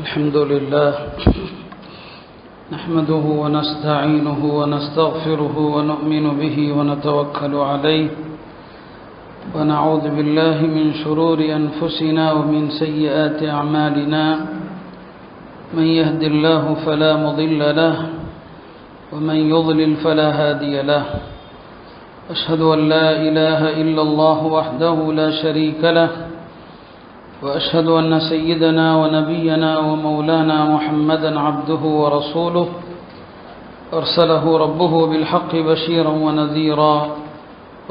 الحمد لله نحمده ونستعينه ونستغفره ونؤمن به ونتوكل عليه ونعوذ بالله من شرور أنفسنا ومن سيئات أعمالنا من يهد الله فلا مضل له ومن يضلل فلا هادي له أشهد أن لا إله إلا الله وحده لا شريك له وأشهد أن سيدنا ونبينا ومولانا محمدا عبده ورسوله أرسله ربه بالحق بشيرا ونذيرا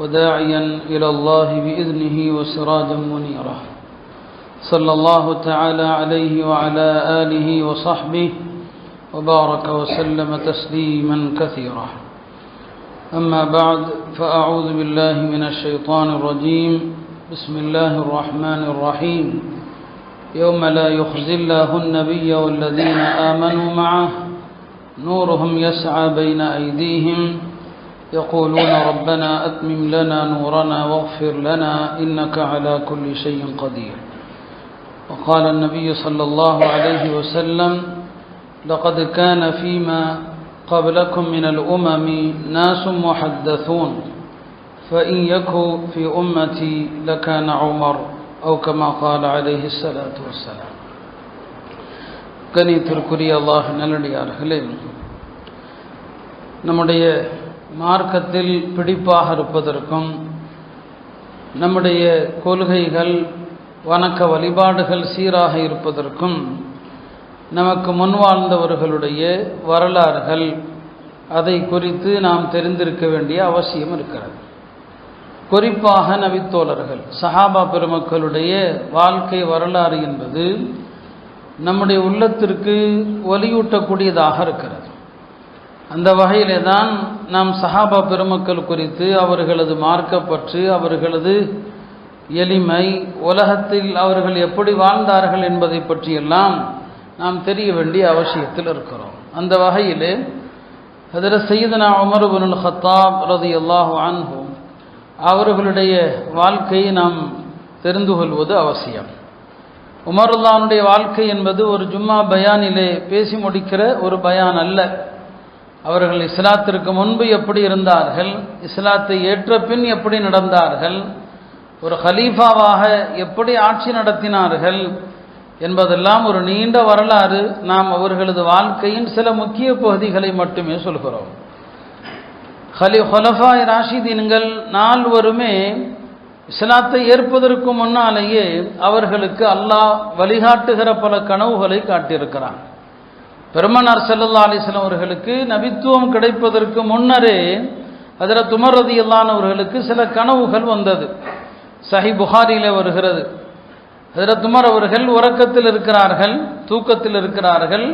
وداعيا إلى الله بإذنه وسراجا منيرا صلى الله تعالى عليه وعلى آله وصحبه وبارك وسلم تسليما كثيرا أما بعد فأعوذ بالله من الشيطان الرجيم بسم الله الرحمن الرحيم يوم لا يخزي الله النبي والذين آمنوا معه نورهم يسعى بين أيديهم يقولون ربنا أتمم لنا نورنا واغفر لنا إنك على كل شيء قدير. وقال النبي صلى الله عليه وسلم لقد كان فيما قبلكم من الأمم ناس محدثون فإن يكن في أمتي لكان عمر أو كما قال عليه الصلاة والسلام. கணித்திற்குரிய அல்லாஹ் நல்லடியார்களே, நம்முடைய மார்க்கத்தில் பிடிப்பாக இருப்பதற்கும் நம்முடைய கொள்கைகள் வணக்க வழிபாடுகள் சீராக இருப்பதற்கும் நமக்கு முன்வாழ்ந்தவர்களுடைய வரலாறுகள் அதை குறித்து நாம் தெரிந்திருக்க வேண்டிய அவசியம் இருக்கிறது. குறிப்பாக நபித்தோழர்கள் சஹாபா பெருமக்களுடைய வாழ்க்கை வரலாறு என்பது நம்முடைய உள்ளத்திற்கு ஒலியூட்டக்கூடியதாக இருக்கிறது. அந்த வகையிலே தான் நாம் சஹாபா பெருமக்கள் குறித்து அவர்களது மார்க்கப்பற்று, அவர்களது எளிமை, உலகத்தில் அவர்கள் எப்படி வாழ்ந்தார்கள் என்பதை பற்றியெல்லாம் நாம் தெரிய வேண்டிய அவசியத்தில் இருக்கிறோம். அந்த வகையிலே ஹஜ்ரத் சையதுனா உமர் இப்னுல் கத்தாப் ரலியல்லாஹு அன்ஹு அவர்களுடைய வாழ்க்கையை நாம் தெரிந்து கொள்வது அவசியம். உமருல்லானுடைய வாழ்க்கை என்பது ஒரு ஜும்மா பயானிலே பேசி முடிக்கிற ஒரு பயான் அல்ல. அவர்கள் இஸ்லாத்திற்கு முன்பு எப்படி இருந்தார்கள், இஸ்லாத்தை ஏற்ற பின் எப்படி நடந்தார்கள், ஒரு ஹலீஃபாவாக எப்படி ஆட்சி நடத்தினார்கள் என்பதெல்லாம் ஒரு நீண்ட வரலாறு. நாம் அவர்களது வாழ்க்கையின் சில முக்கிய பகுதிகளை மட்டுமே சொல்கிறோம். ஹுலஃபாய் ராஷிதீன்கள் நால்வருமே இஸ்லாத்தை ஏற்பதற்கு முன்னாலேயே அவர்களுக்கு அல்லாஹ் வழிகாட்டுகிற பல கனவுகளை காட்டியிருக்கிறான். பெருமானார் ஸல்லல்லாஹு அலைஹி வஸல்லம் அவர்களுக்கு நபித்துவம் கிடைப்பதற்கு முன்னரே ஹஜ்ரத் உமர் ரலியல்லாஹு அன்ஹு அவர்களுக்கு சில கனவுகள் வந்தது. சஹீஹ் புகாரியிலே வருகிறது. ஹஜ்ரத் உமர் அவர்கள் உறக்கத்தில் இருக்கிறார்கள், தூக்கத்தில் இருக்கிறார்கள்.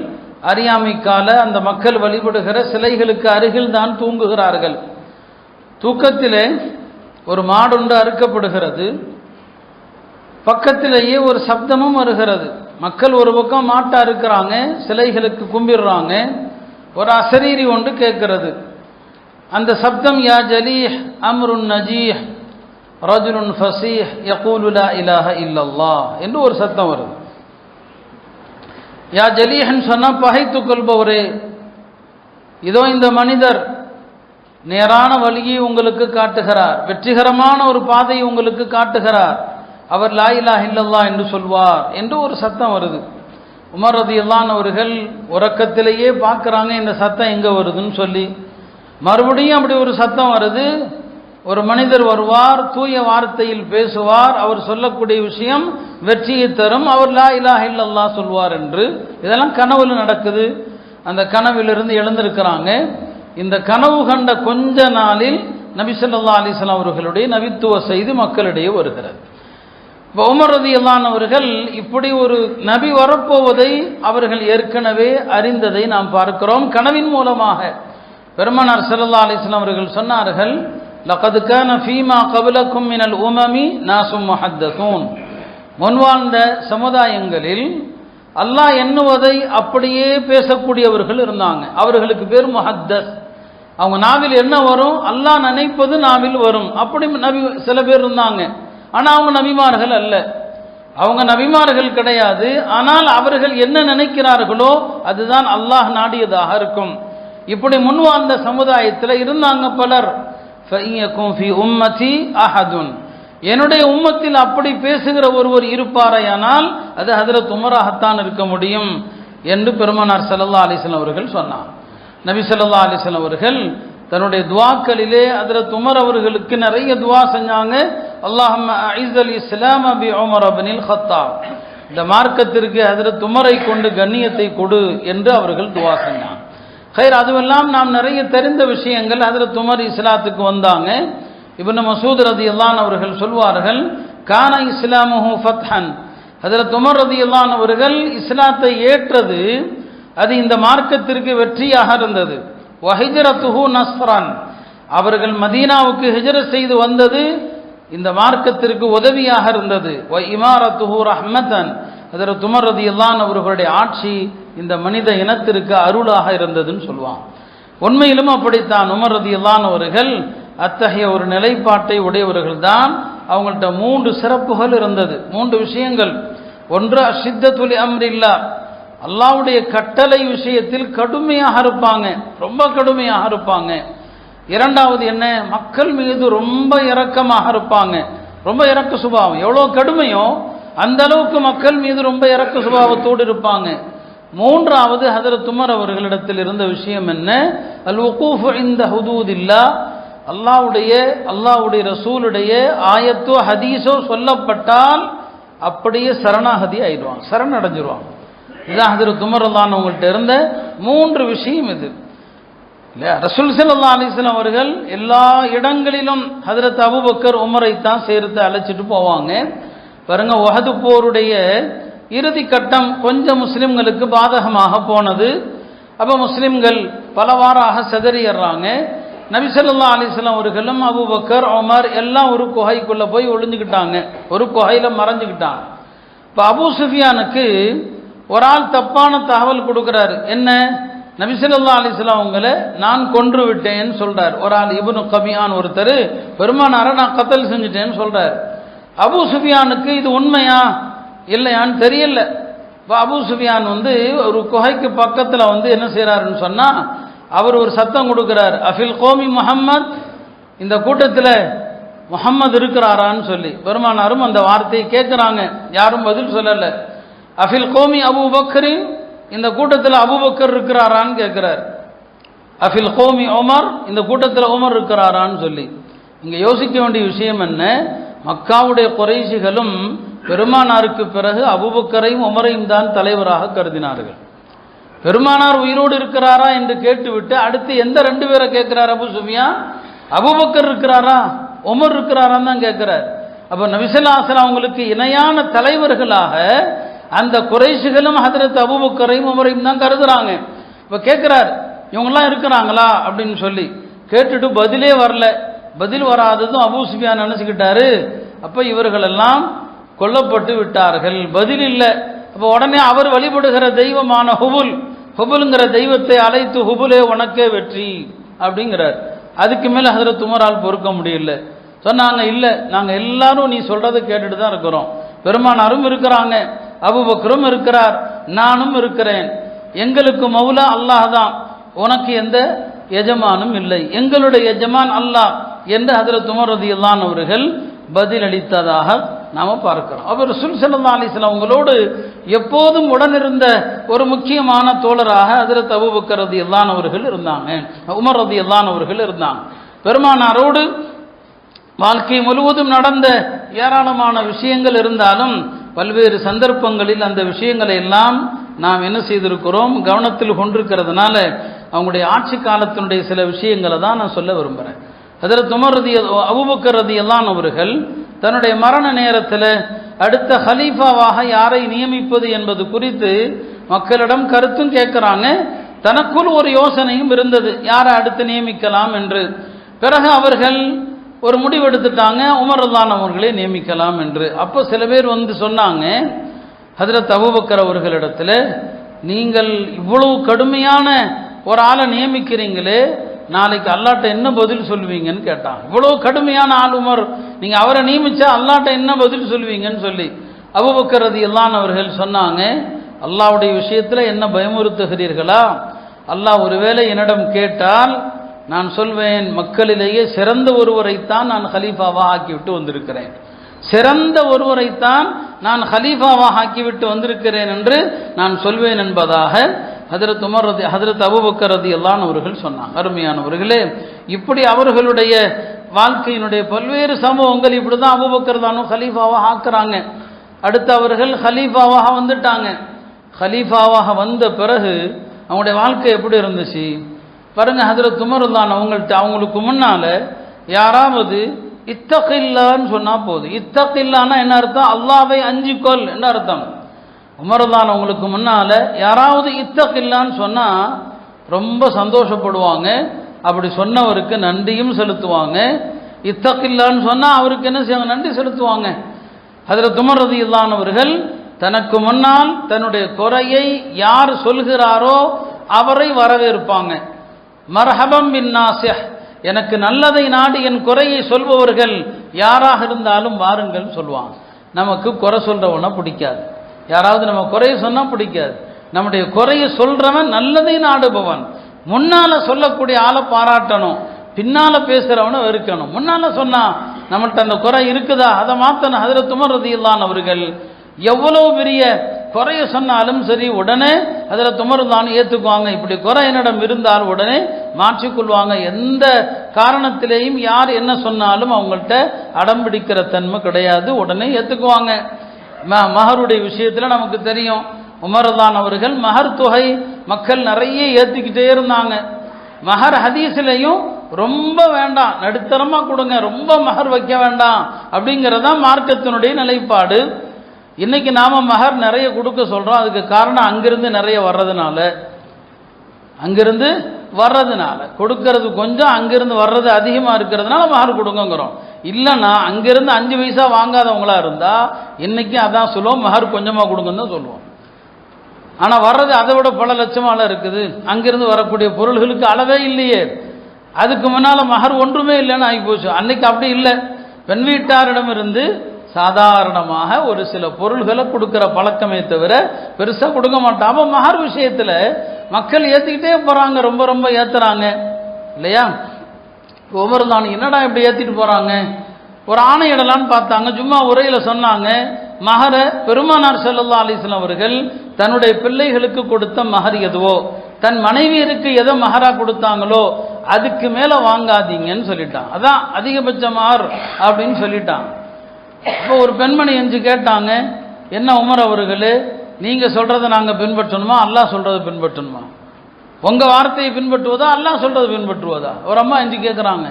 அறியாமைக்கால அந்த மக்கள் வழிபடுகிற சிலைகளுக்கு அருகில் தான் தூங்குகிறார்கள். தூக்கத்திலே ஒரு மாடுண்டு அறுக்கப்படுகிறது. பக்கத்திலேயே ஒரு சப்தமும் வருகிறது. மக்கள் ஒரு பக்கம் மாட்டை அறுக்கிறாங்க, சிலைகளுக்கு கும்பிடுறாங்க. ஒரு அசரீரி ஒன்று கேட்கிறது. அந்த சப்தம் யா ஜலீஹ் அம்ருன் நஜீஹ் ரஜுலுன் ஃபஸீஹ் யகூலு லா இலாஹ இல்லல்லாஹ் என்று ஒரு சத்தம் வருது. யா ஜலீஹன் சொன்னா பகைத்து கொள்பவரே, இதோ இந்த மனிதர் நேரான வழியை உங்களுக்கு காட்டுகிறார், வெற்றிகரமான ஒரு பாதையை உங்களுக்கு காட்டுகிறார், அவர் லா இலாஹ இல்லல்லாஹ் என்று சொல்வார் என்று ஒரு சத்தம் வருது. உமர் ரலியல்லாஹு அன்ஹு அவர்கள் உறக்கத்திலேயே பார்க்குறாங்க இந்த சத்தம் எங்கே வருதுன்னு சொல்லி. மறுபடியும் அப்படி ஒரு சத்தம் வருது. ஒரு மனிதர் வருவார், தூய வார்த்தையில் பேசுவார், அவர் சொல்லக்கூடிய விஷயம் வெற்றியை தரும், அவர் லா இலாஹ இல்லல்லாஹ் சொல்வார் என்று. இதெல்லாம் கனவுல நடக்குது. அந்த கனவிலிருந்து எழுந்திருக்கிறாங்க. இந்த கனவு கண்ட கொஞ்ச நாளில் நபி ஸல்லல்லாஹு அலைஹி வஸல்லம் அவர்களுடைய நபித்துவ செய்தி மக்களிடையே வருகிறது. இப்போ உமர் ரலியல்லாஹு அன்ஹு அவர்கள் இப்படி ஒரு நபி வரப்போவதை அவர்கள் ஏற்கனவே அறிந்ததை நாம் பார்க்கிறோம். கனவின் மூலமாக பெருமானார் ஸல்லல்லாஹு அலைஹி வஸல்லம் அவர்கள் சொன்னார்கள், லகத் கான ஃபீமா கப்லக்கும் மினல் உமமி நாசும் முஹத்தஸூன். முன்வாழ்ந்த சமுதாயங்களில் அல்லாஹ் எண்ணுவதை அப்படியே பேசக்கூடியவர்கள் இருந்தாங்க. அவர்களுக்கு பேர் முஹத்தஸ். அவங்க நாவில் என்ன வரும், அல்லாஹ் நினைப்பது நாவில் வரும். அப்படி நபி சில பேர் இருந்தாங்க. ஆனால் அவங்க நபிமார்கள் அல்ல. அவங்க நபிமார்கள் கிடையாது. ஆனால் அவர்கள் என்ன நினைக்கிறார்களோ அதுதான் அல்லாஹ் நாடியதாக இருக்கும். இப்படி முன்வாழ்ந்த சமுதாயத்தில் இருந்தாங்க பலர். என்னுடைய உம்மத்தில் அப்படி பேசுகிற ஒருவர் இருப்பாரையானால் அது ஹஜ்ரத் உமராகத்தான் இருக்க முடியும் என்று பெருமானார் ஸல்லல்லாஹு அலைஹி வஸல்லம் அவர்கள் சொன்னார். நபி ஸல்லல்லாஹு அலைஹி வஸல்லம் அவர்கள் தன்னுடைய துஆக்களிலே ஹஜ்ரத் உமர் அவர்களுக்கு நிறைய துஆ செஞ்சாங்க. அல்லாஹும்ம அஇஸ்ஸல் இஸ்லாம பி உமர் இப்னுல் கத்தாப், இந்த மார்க்கத்திற்கு ஹஜ்ரத் உமரை கொண்டு கண்ணியத்தை கொடு என்று அவர்கள் துஆ செஞ்சாங்க. கைர், அதுவெல்லாம் நாம் நிறைய தெரிந்த விஷயங்கள். ஹஜ்ரத் உமர் இஸ்லாத்துக்கு வந்தாங்க. இப்னு மசூத் ரலியல்லாஹு அன்ஹு அவர்கள் சொல்வார்கள், கான இஸ்லாமுஹு ஃபத்ஹன், ஹஜ்ரத் உமர் ரலியல்லாஹு அன்ஹு அவர்கள் இஸ்லாத்தை ஏற்றது அது இந்த மார்க்கத்திற்கு வெற்றியாக இருந்தது. வஹிஜ்ரத்துஹு நஸ்ரன், அவர்கள் மதீனாவுக்கு ஹிஜ்ரத் செய்து வந்தது இந்த மார்க்கத்திற்கு உதவியாக இருந்தது. வ இமாரத்துஹு ரஹ்மத்தன், ஹஜ்ரத் உமர் ரலியல்லாஹு அன்ஹு அவர்களுடைய ஆட்சி இந்த மனித இனத்திற்கு அருளாக இருந்ததுன்னு சொல்லுவாங்க. உண்மையிலும் அப்படித்தான். உமர் ரலியல்லாஹு அன்ஹு அவர்கள் அத்தகைய ஒரு நிலைப்பாட்டை உடையவர்கள் தான். அவங்கள்ட்ட 3 சிறப்புகள் இருந்தது, 3 விஷயங்கள். ஒன்று அஷித்தத்துல் அம்ரில்லா, அல்லாஹ்வுடைய கட்டளை விஷயத்தில் கடுமையாக இருப்பாங்க, ரொம்ப கடுமையாக இருப்பாங்க. இரண்டாவது என்ன, மக்கள் மீது ரொம்ப இரக்கமாக இருப்பாங்க, ரொம்ப இரக்க சுபாவம். எவ்வளோ கடுமையோ அந்த அளவுக்கு மக்கள் மீது ரொம்ப இரக்க சுபாவத்தோடு இருப்பாங்க. மூன்றாவது ஹஜ்ரத் உமர் அவர்களிடத்தில் இருந்த விஷயம் என்ன, அல் வகூஃபு இன்த ஹுதூதில்லா, அல்லாஹ்வுடைய ரசூலுடைய ஆயத்தோ ஹதீஸோ சொல்லப்பட்டால் அப்படியே சரணாகதி ஆயிடுவாங்க, சரணடைஞ்சிருவாங்க. இதுதான் ஹஜ்ரத் உமர் ரலியல்லாஹு அன்ஹு அவங்கள்ட்ட இருந்த 3 விஷயம் இது இல்லையா. ரசூல் ஸல்லல்லாஹு அலைஹி வஸல்லம் அவர்கள் எல்லா இடங்களிலும் ஹஜ்ரத் அபூபக்கர் உமரை தான் சேர்த்து அழைச்சிட்டு போவாங்க. பாருங்க, உஹது போருடைய இறுதி கட்டம் கொஞ்சம் முஸ்லிம்களுக்கு பாதகமாக போனது. அப்போ முஸ்லிம்கள் பலவாறாக சிதறிடுறாங்க. நபி ஸல்லல்லாஹு அலைஹி வஸல்லம் அவர்களும் அபூபக்கர் உமர் எல்லாம் ஒரு குகைக்குள்ள போய் ஒளிஞ்சுக்கிட்டாங்க, ஒரு குகையில மறைஞ்சுக்கிட்டாங்க. இப்போ அபூ சுஃபியானுக்கு ஒரு ஆள் தப்பான தகவல் கொடுக்குறாரு. என்ன, நபி ஸல்லல்லாஹு அலைஹி வஸல்லம் அவங்களை நான் கொன்று விட்டேன்னு சொல்றார். ஒரு ஆள் இப்னு கமியான் ஒருத்தர் பெருமானாரை நான் கத்தல் செஞ்சுட்டேன்னு சொல்றார். அபூ சுஃபியானுக்கு இது உண்மையா இல்லையான்னு தெரியல. இப்போ அபூ சுஃபியான் ஒரு குகைக்கு பக்கத்தில் என்ன செய்யறாருன்னு சொன்னா, அவர் ஒரு சத்தம் கொடுக்கிறார், அஃபில் கோமி முஹம்மத், இந்த கூட்டத்தில் முஹம்மது இருக்கிறாரான்னு சொல்லி. பெருமானாரும் அந்த வார்த்தையை கேட்குறாங்க, யாரும் பதில் சொல்லல. அஃபில் கோமி அபூபக்கரின், இந்த கூட்டத்தில் அபூபக்கர் இருக்கிறாரான்னு கேட்கிறார். அஃபில் கோமி உமர், இந்த கூட்டத்தில் உமர் இருக்கிறாரான்னு சொல்லி. இங்கே யோசிக்க வேண்டிய விஷயம் என்ன, மக்காவுடைய குறைஷிகளும் பெருமானாருக்கு பிறகு அபூபக்கரையும் உமரையும் தான் தலைவராக கருதினார்கள். பெருமானார் உயிரோடு இருக்கிறாரா என்று கேட்டுவிட்டு அடுத்து எந்த 2 பேரை கேட்கிறார் அபூ சுஃபியான்? அபூபக்கர் இருக்கிறாரா உமர் இருக்கிறாரான்னு தான் கேட்கிறார். அப்போ நபி ஸல்லல்லாஹு அலைஹி வஸல்லம் அவங்களுக்கு இணையான தலைவர்களாக அந்த குறைஷிகளும் ஹஜ்ரத் அபூபக்கரையும் உமரையும் தான் கருதுறாங்க. இப்போ கேட்கிறார், இவங்கெல்லாம் இருக்கிறாங்களா அப்படின்னு சொல்லி. கேட்டுட்டு பதிலே வரல. பதில் வராததும் அபூ சுஃபியான் நினைச்சுக்கிட்டாரு, அப்போ இவர்களெல்லாம் கொல்லப்பட்டு விட்டார்கள், பதில் இல்லை. அப்போ உடனே அவர் வழிபடுகிற தெய்வமான ஹுபுல்ங்கிற தெய்வத்தை அழைத்து, ஹுபுலே உனக்கே வெற்றி அப்படிங்கிறார். அதுக்கு மேலே ஹஜ்ரத் உமரால் பொறுக்க முடியல. சொன்னாங்க, இல்லை, நாங்கள் எல்லாரும் நீ சொல்றதை கேட்டுட்டு தான் இருக்கிறோம். பெருமானாரும் இருக்கிறாங்க, அபூபக்கரும் இருக்கிறார், நானும் இருக்கிறேன். எங்களுக்கு மௌலா அல்லாஹ் தான், உனக்கு எந்த எஜமானும் இல்லை, எங்களுடைய எஜமான் அல்லாஹ் என்று ஹஜ்ரத் உமர் ரலியல்லாஹு அன்ஹு அவர்கள் பதில் அளித்ததாக நாம பார்க்கிறோம். அவர் ரசூல் ஸல்லல்லாஹு அலைஹி வஸல்லம் அவங்களோடு எப்போதும் உடனிருந்த ஒரு முக்கியமான தோழராக ஹஜ்ரத் அபூபக்கர் ரலியல்லாஹு அன்ஹு அவர்கள் இருந்தாங்க, உமர் ரலியல்லாஹு அன்ஹு அவர்கள் இருந்தாங்க. பெருமானாரோடு வாழ்க்கை முழுவதும் நடந்த ஏராளமான விஷயங்கள் இருந்தாலும் பல்வேறு சந்தர்ப்பங்களில் அந்த விஷயங்களை எல்லாம் நாம் என்ன செய்திருக்கிறோம், கவனத்தில் கொண்டிருக்கிறதுனால அவங்களுடைய ஆட்சி காலத்தினுடைய சில விஷயங்களை தான் நான் சொல்ல விரும்புகிறேன். ஹஜ்ரத் அபூபக்கர் ரலியல்லாஹு அன்ஹு அவர்கள் தன்னுடைய மரண நேரத்தில் அடுத்த ஹலீஃபாவாக யாரை நியமிப்பது என்பது குறித்து மக்களிடம் கருத்தும் கேட்கிறாங்க. தனக்குள் ஒரு யோசனையும் இருந்தது, யாரை அடுத்து நியமிக்கலாம் என்று. பிறகு அவர்கள் ஒரு முடிவெடுத்துட்டாங்க, உமர் ரலியல்லாஹு அன்ஹு அவர்களே நியமிக்கலாம் என்று. அப்போ சில பேர் சொன்னாங்க, ஹஜ்ரத் அபூபக்கர் அவர்களிடத்தில் நீங்கள் இவ்வளவு கடுமையான ஒரு ஆளை நியமிக்கிறீங்களே, நாளைக்கு அல்லாட்ட என்ன பதில் சொல்லுவீங்கன்னு கேட்டாங்க. இவ்வளோ கடுமையான ஆள் உமர், நீங்கள் அவரை நியமிச்சா அல்லாட்ட என்ன பதில் சொல்லுவீங்கன்னு சொல்லி. அபூபக்கர் ரலியல்லாஹு அவர்கள் சொன்னாங்க, அல்லாஹ்வுடைய விஷயத்தில் என்ன பயமுறுத்துகிறீர்களா? அல்லாஹ் ஒருவேளை என்னிடம் கேட்டால் நான் சொல்வேன், மக்களிலேயே சிறந்த ஒருவரைத்தான் நான் ஹலீஃபாவாக ஆக்கிவிட்டு வந்திருக்கிறேன், சிறந்த ஒருவரைத்தான் நான் ஹலீஃபாவாக ஆக்கிவிட்டு வந்திருக்கிறேன் என்று நான் சொல்வேன் என்பதாக ஹஜ்ரத் அபூபக்கர் ரலியல்லாஹு அவர்கள் சொன்னாங்க. அருமையானவர்களே, இப்படி அவர்களுடைய வாழ்க்கையினுடைய பல்வேறு சம்பவங்கள் இப்படி தான் அபூபக்கர் தானும் ஹலீஃபாவாக ஆக்குறாங்க. அடுத்து அவர்கள் ஹலீஃபாவாக வந்துட்டாங்க. ஹலீஃபாவாக வந்த பிறகு அவங்களுடைய வாழ்க்கை எப்படி இருந்துச்சு பாருங்க. ஹஜ்ரத் உமர் தான் அவங்களுக்கு முன்னால யாராவது இத்தகில்லான்னு சொன்னா போதும். இத்தகில்லான்னா என்ன அர்த்தம்? அல்லாஹ்வை அஞ்சிக்கொள் என்ன அர்த்தம்? உமர் தான் அவங்களுக்கு முன்னால யாராவது இத்தகில்லான்னு சொன்னா ரொம்ப சந்தோஷப்படுவாங்க. அப்படி சொன்னவருக்கு நன்றியும் செலுத்துவாங்க. இத்தகில்லான்னு சொன்னா அவருக்கு என்ன செய்வாங்க? நன்றி செலுத்துவாங்க. ஹஜ்ரத் உமர் ரலியல்லாஹு அவர்கள் தனக்கு முன்னால் தன்னுடைய குறையை யார் சொல்கிறாரோ அவரை வரவேற்பாங்க. மர்ஹபம் பின் நாசிஹ், எனக்கு நல்லதை நாடி என் குறையை சொல்பவர்கள் யாராக இருந்தாலும் வாருங்கள் சொல்லுவாங்க. நமக்கு குறை சொல்றவனா பிடிக்காது, யாராவது நம்ம குறையை சொன்னா பிடிக்காது. நம்முடைய குறையை சொல்றவன் நல்லதை நாடுபவன். முன்னால சொல்லக்கூடிய ஆளை பாராட்டணும், பின்னால பேசுறவனை வெறுக்கணும். முன்னால சொன்னா நம்மள்ட்ட அந்த குறை இருக்குதா அதை மாத்தணும். ஹஜ்ரத் உமர் ரலியல்லாஹு அவர்கள் எவ்வளவு பெரிய குறைய சொன்னாலும் சரி உடனே ஹஜ்ரத் உமர் தான் ஏற்றுக்குவாங்க. இப்படி குறை என்னிடம் இருந்தால் உடனே மாற்றிக்கொள்வாங்க. எந்த காரணத்திலேயும் யார் என்ன சொன்னாலும் அவங்கள்ட்ட அடம்பிடிக்கிற தன்மை கிடையாது, உடனே ஏற்றுக்குவாங்க. மஹருடைய விஷயத்தில் நமக்கு தெரியும், உமர் தான் அவர்கள் மஹர் தொகை மக்கள் நிறைய ஏற்றிக்கிட்டே இருந்தாங்க. மஹர் ஹதீஸ்லையும் ரொம்ப வேண்டாம், நடுத்தரமாக கொடுங்க, ரொம்ப மஹர் வைக்க வேண்டாம் அப்படிங்கிறதான் மார்க்கத்தினுடைய நிலைப்பாடு. இன்னைக்கு நாம மஹர் நிறைய கொடுக்க சொல்றோம். அதுக்கு காரணம் அங்கிருந்து நிறைய வர்றதுனால கொடுக்கறது கொஞ்சம், அங்கிருந்து வர்றது அதிகமா இருக்கிறதுனால மஹர் கொடுங்கிறோம். இல்லைன்னா அங்கிருந்து 5 பைசா வாங்காதவங்களா இருந்தா இன்னைக்கு அதான் சொல்லுவோம், மஹர் கொஞ்சமா கொடுங்கன்னு தான் சொல்லுவோம். ஆனா வர்றது அதை விட பல லட்சமால இருக்குது. அங்கிருந்து வரக்கூடிய பொருள்களுக்கு அளவே இல்லையே. அதுக்கு முன்னால மஹர் ஒன்றுமே இல்லைன்னு ஆகி போச்சு. அன்னைக்கு அப்படி இல்லை. பெண் வீட்டாரிடமிருந்து சாதாரணமாக ஒரு சில பொருள்களை கொடுக்கிற பழக்கமே தவிர பெருசா கொடுக்க மாட்டாம. மஹர் விஷயத்துல மக்கள் ஏத்திக்கிட்டே போறாங்க, ரொம்ப ரொம்ப ஏத்துறாங்க இல்லையா? ஒவ்வொரு தான் என்னடா இப்படி ஏத்திட்டு போறாங்க, ஒரு ஆணையிடலான்னு பார்த்தாங்க. சும்மா உரையில சொன்னாங்க, மஹர பெருமானார் ஸல்லல்லாஹு அலைஹி வஸல்லம் அவர்கள் தன்னுடைய பிள்ளைகளுக்கு கொடுத்த மஹர் எதுவோ, தன் மனைவியருக்கு எதை மஹரா கொடுத்தாங்களோ அதுக்கு மேல வாங்காதீங்கன்னு சொல்லிட்டான். அதான் அதிகபட்ச மஹர் அப்படின்னு சொல்லிட்டான். இப்போ ஒரு பெண்மணி எஞ்சி கேட்டாங்க, என்ன உமர் அவர்களே, நீங்க சொல்றதை நாங்க பின்பற்றணுமா அல்லாஹ் சொல்றதை பின்பற்றணுமா? உங்க வார்த்தையை பின்பற்றுவதா அல்லாஹ் சொல்றதை பின்பற்றுவதா? ஒரு அம்மா எஞ்சி கேட்குறாங்க,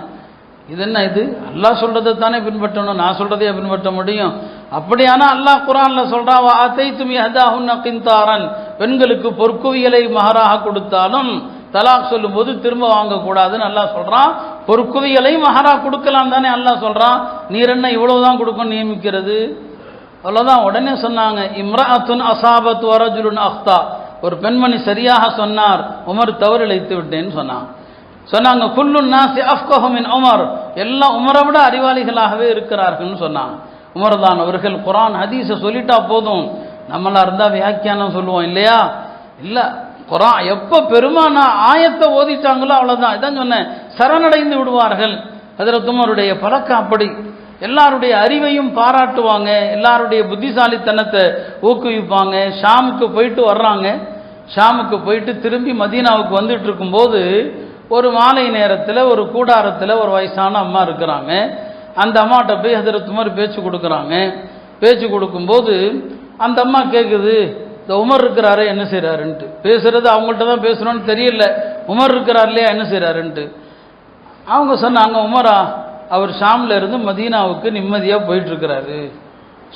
இது என்ன இது? அல்லாஹ் சொல்றதை தானே பின்பற்றணும், நான் சொல்றதையே பின்பற்ற முடியும்? அப்படியானா அல்லாஹ் குர்ஆன்ல சொல்றான், வஅதைதும் யஹதாஹுன்ன கின்தாரன், பெண்களுக்கு பொற்குவியலை மஹராக கொடுத்தாலும் தலாக் சொல்லும் போது திரும்ப வாங்கக்கூடாதுன்னு அல்லாஹ் சொல்றான். பொற்குவியலை மஹரா கொடுக்கலாம் தானே அல்லாஹ் சொல்றான். நீர் என்ன இவ்வளவுதான் கொடுக்கணும் நியமிக்கிறது? அவ்வளவுதான். உடனே சொன்னாங்க, இம்ரஅத்துன் அஸாபத் வரஜுலுன் அக்தா, ஒரு பெண்மணி சரியாக சொன்னார், உமர் தவறு இழைத்து விட்டேன்னு சொன்னாங்க. குல்லு நாஸி அஃப்கஹு மின் உமர், எல்லாம் உமரை விட அறிவாளிகளாகவே இருக்கிறார்கள்னு சொன்னாங்க. உமர் தான் அவர்கள் குர்ஆன் ஹதீஸை சொல்லிட்டா போதும், நம்மளா இருந்தா வியாக்கியானம் சொல்லுவோம் இல்லையா? இல்ல, குர்ஆன் எப்ப பெருமானா ஆயத்தை ஓதிட்டாங்களோ அவ்வளவுதான். இதான் சொன்னேன், சரணடைந்து விடுவார்கள். ஹஜ்ரத் உமருடைய பழக்கம் அப்படி. எல்லாருடைய அறிவையும் பாராட்டுவாங்க, எல்லாருடைய புத்திசாலித்தனத்தை ஊக்குவிப்பாங்க. ஷாமுக்கு போயிட்டு வர்றாங்க. ஷாமுக்கு போயிட்டு திரும்பி மதீனாவுக்கு வந்துட்டு இருக்கும்போது ஒரு மாலை நேரத்தில் ஒரு கூடாரத்தில் ஒரு வயசான அம்மா இருக்கிறாங்க. அந்த அம்மாட்ட போய் ஹஜ்ரத் உமர் பேச்சு கொடுக்குறாங்க. பேச்சு கொடுக்கும்போது அந்த அம்மா கேட்குது, இந்த உமர் இருக்கிறாரு என்ன செய்கிறாருன்ட்டு. பேசுறது அவங்கள்ட்ட தான் பேசணும்னு தெரியல, உமர் இருக்கிறார் இல்லையா என்ன செய்கிறாருன்ட்டு. அவங்க சொன்னாங்க, உமரா அவர் ஷாம்ல இருந்து மதீனாவுக்கு நிம்மதியாக போயிட்டு இருக்கிறாரு,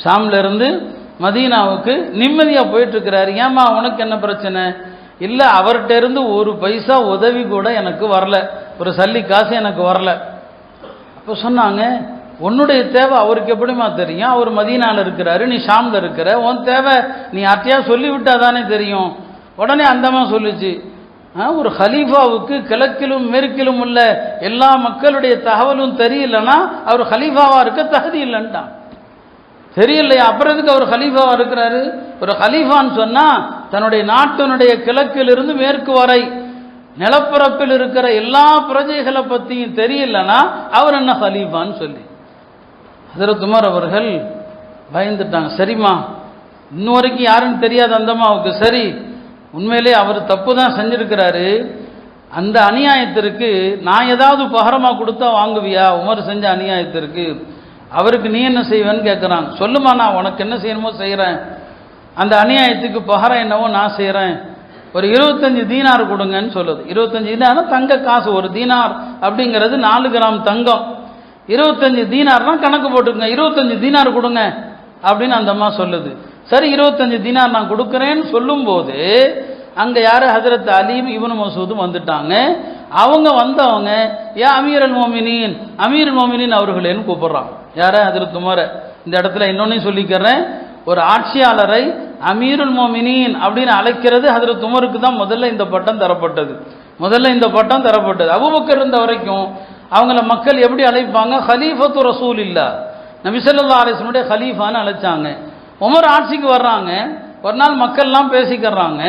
ஷாம்ல இருந்து மதீனாவுக்கு நிம்மதியாக போயிட்டு இருக்கிறாரு. ஏமா உனக்கு என்ன பிரச்சனை? இல்லை, அவர்கிட்ட இருந்து ஒரு பைசா உதவி கூட எனக்கு வரல, ஒரு சல்லி காசு எனக்கு வரல. அப்போ சொன்னாங்க, உன்னுடைய தேவை அவருக்கு எப்படிமா தெரியும்? அவர் மதீனால இருக்கிறாரு, நீ ஷாம்ல இருக்கிற, உன் தேவை நீ யார்ட்டையா சொல்லிவிட்டா தானே தெரியும். உடனே அந்தமா சொல்லிச்சு, ஒரு ஹலீஃபாவுக்கு கிழக்கிலும் மேற்கிலும் உள்ள எல்லா மக்களுடைய தகவலும் தெரியலன்னா அவர் ஹலீஃபாவா இருக்க தகுதி இல்லைன்ட்டான். தெரியலையா? அப்புறம் எதுக்கு அவர் ஹலீஃபாவா இருக்கிறாரு? ஒரு ஹலீஃபான்னு சொன்னா தன்னுடைய நாட்டினுடைய கிழக்கிலிருந்து மேற்கு வரை நிலப்பரப்பில் இருக்கிற எல்லா பிரஜைகளை பத்தியும் தெரியலன்னா அவர் என்ன ஹலீஃபான்னு சொல்லி. ஹஜ்ரத் உமர் அவர்கள் பயந்துட்டாங்க. சரிம்மா, இன்னும் வரைக்கும் யாருன்னு தெரியாது அந்த அம்மாவுக்கு. சரி, உண்மையிலே அவர் தப்பு தான் செஞ்சிருக்கிறாரு, அந்த அநியாயத்திற்கு நான் ஏதாவது பகரமா கொடுத்தா வாங்குவியா? உமர் செஞ்ச அநியாயத்திற்கு அவருக்கு நீ என்ன செய்வேன்னு கேட்குறாங்க. சொல்லுமா, நான் உனக்கு என்ன செய்யணுமோ செய்கிறேன், அந்த அநியாயத்துக்கு பகரம் என்னவோ நான் செய்கிறேன், ஒரு 25 தீனார் கொடுங்கன்னு சொல்லுது. 25 தீனார் தங்க காசு. ஒரு தீனார் அப்படிங்கிறது 4 கிராம் தங்கம். 25 தீனார்னா கணக்கு போட்டுருங்க, 25 தீனார் கொடுங்க அப்படின்னு அந்த அம்மா சொல்லுது. சரி, 25 தீனார் நான் கொடுக்குறேன்னு சொல்லும்போது அங்கே யார்? ஹஜ்ரத் அலீம் இப்னு மசூதும் வந்துட்டாங்க. அவங்க வந்தவங்க அமீர் அல் மோமினின் அவர்களேன்னு கூப்பிடுறான். யார? ஹஜ்ரத் உமரை. இந்த இடத்துல இன்னொன்னையும் சொல்லிக்கிறேன், ஒரு ஆட்சியாளரை அமீருல் மோமினின் அப்படின்னு அழைக்கிறது ஹஜ்ரத் உமருக்கு தான் முதல்ல இந்த பட்டம் தரப்பட்டது. அபூபக்கர் இருந்த வரைக்கும் அவங்கள மக்கள் எப்படி அழைப்பாங்க? ஹலீஃபத்து ரசூலில்லா, நபி ஸல்லல்லாஹு அலைஹி வஸல்லம் ஹலீஃபான்னு அழைச்சாங்க. உமர் ஆட்சிக்கு வர்றாங்க, ஒரு நாள் மக்கள்லாம் பேசிக்கிறாங்க,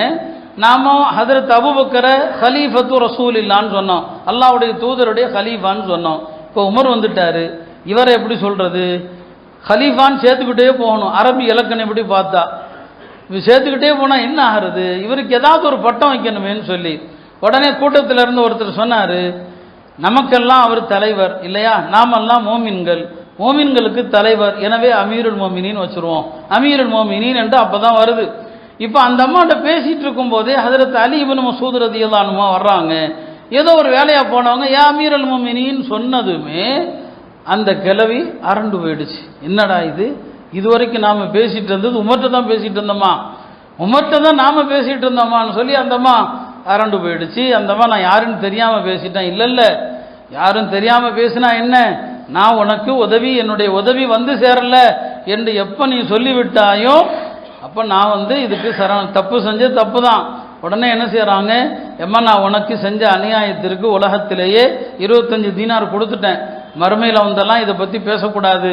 நாம ஹஜ்ரத் அபூபக்கரை ஹலீஃபத்து ரசூலில்லான்னு சொன்னோம், அல்லாஹ்வுடைய தூதருடைய ஹலீஃபான்னு சொன்னோம். இப்போ உமர் வந்துட்டாரு, இவரை எப்படி சொல்றது? ஹலீஃபான்னு சேர்த்துக்கிட்டே போகணும். அரபி இலக்கணம் எப்படி பார்த்தா சேர்த்துக்கிட்டே போனா என்ன ஆகிறது? இவருக்கு ஏதாவது ஒரு பட்டம் வைக்கணுமேன்னு சொல்லி உடனே கூட்டத்தில் இருந்து ஒருத்தர் சொன்னாரு, நமக்கெல்லாம் அவர் தலைவர் இல்லையா, நாமெல்லாம் மோமின்களுக்கு தலைவர், எனவே அமீருல் மோமினின் வச்சிருவோம். அமீருல் மோமினின் என்று அப்பதான் வருது. இப்போ அந்த அம்மாட்ட பேசிட்டு இருக்கும் போதே ஹஜ்ரத் அலி இப்னு மசூத் ரலியல்லாஹு அன்ஹு வர்றாங்க. ஏதோ ஒரு வேலையா போனவங்க யா அமீருல் மோமினின் சொன்னதுமே அந்த கிழவி அரண்டு போயிடுச்சு. என்னடா இது வரைக்கும் நாம பேசிட்டு இருந்தது உமர்ட்ட தான் பேசிட்டு இருந்தோமான்னு சொல்லி அந்த அம்மா அரண்டு போயிடுச்சு. அந்த அம்மா நான் யாருன்னு தெரியாம பேசிட்டேன். இல்ல, யாரும் தெரியாம பேசினா என்ன, நான் உனக்கு உதவி, என்னுடைய உதவி வந்து சேரல என்று எப்ப நீ சொல்லிவிட்டாயோ அப்ப நான் இதுக்கு தப்பு செஞ்ச தப்பு தான். உடனே என்ன செய்யறாங்க, எம்மா நான் உனக்கு செஞ்ச அநியாயத்திற்கு உலகத்திலேயே 25 தீனார் கொடுத்துட்டேன், மறுமையில வந்தெல்லாம் இதை பத்தி பேசக்கூடாது,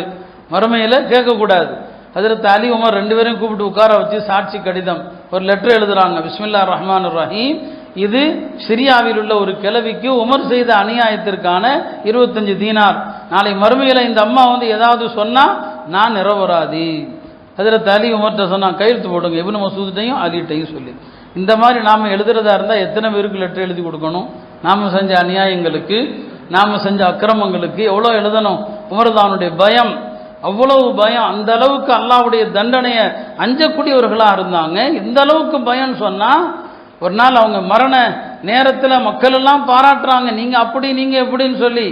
மறுமையில கேட்கக்கூடாது. ஹஜ்ரத் அலி உமர் 2 பேரையும் கூப்பிட்டு உட்கார வச்சு சாட்சி கடிதம் ஒரு லெட்டர் எழுதுறாங்க. பிஸ்மில்லாஹிர் ரஹ்மானிர் ரஹீம், இது சிரியாவில் உள்ள ஒரு கிழவிக்கு உமர் செய்த அநியாயத்திற்கான 25 தீனார். நாளை மறுமையில இந்த அம்மா ஏதாவது சொன்னா நான் நிரபராதி. ஹஜ்ரத் அலி உமர்கிட்ட சொன்னா கையெழுத்து போடுங்க, இப்னு மசூத்டையும் அலிட்டையும் சொல்லி. இந்த மாதிரி நாம எழுதுறதா இருந்தா எத்தனை பேருக்கு லெட்டர் எழுதி கொடுக்கணும்? நாம செஞ்ச அநியாயங்களுக்கு, நாம செஞ்ச அக்கிரமங்களுக்கு எவ்வளோ எழுதணும்? உமர்தானுடைய பயம், அவ்வளவு பயம், அந்த அளவுக்கு அல்லாஹ்வுடைய தண்டனையை அஞ்சக்கூடியவர்களாக இருந்தாங்க. இந்த அளவுக்கு பயம் சொன்னா ஒரு நாள் அவங்க மரண நேரத்தில் மக்கள் எல்லாம் பாராட்டுறாங்க, நீங்க அப்படி நீங்க எப்படின்னு சொல்லி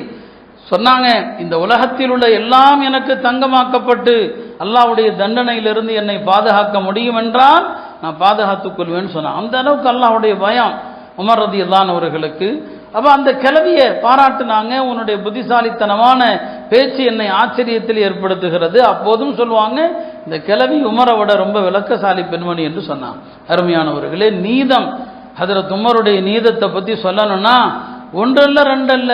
சொன்னாங்க, இந்த உலகத்தில் உள்ள எல்லாம் எனக்கு தங்கமாக்கப்பட்டு அல்லாஹ்வுடைய தண்டனையிலிருந்து என்னை பாதுகாக்க முடியும் என்றால் நான் பாதுகாத்துக் கொள்வேன்னு சொன்னான். அந்த அளவுக்கு அல்லாஹ்வுடைய பயம் உமர் ரலியல்லாஹு அவர்களுக்கு. அப்ப அந்த கிழவியை பாராட்டுனாங்க, உன்னுடைய புத்திசாலித்தனமான பேச்சு என்னை ஆச்சரியத்தில் ஏற்படுத்துகிறது. அப்போதும் சொல்லுவாங்க, இந்த கிழவி உமரை விட ரொம்ப விளக்கசாலி பெண்மணி என்று சொன்னான். அருமையானவர்களே, நீதம், ஹஜ்ரத் உமருடைய நீதத்தை பத்தி சொல்லணும்னா ஒன்றல்ல ரெண்டல்ல,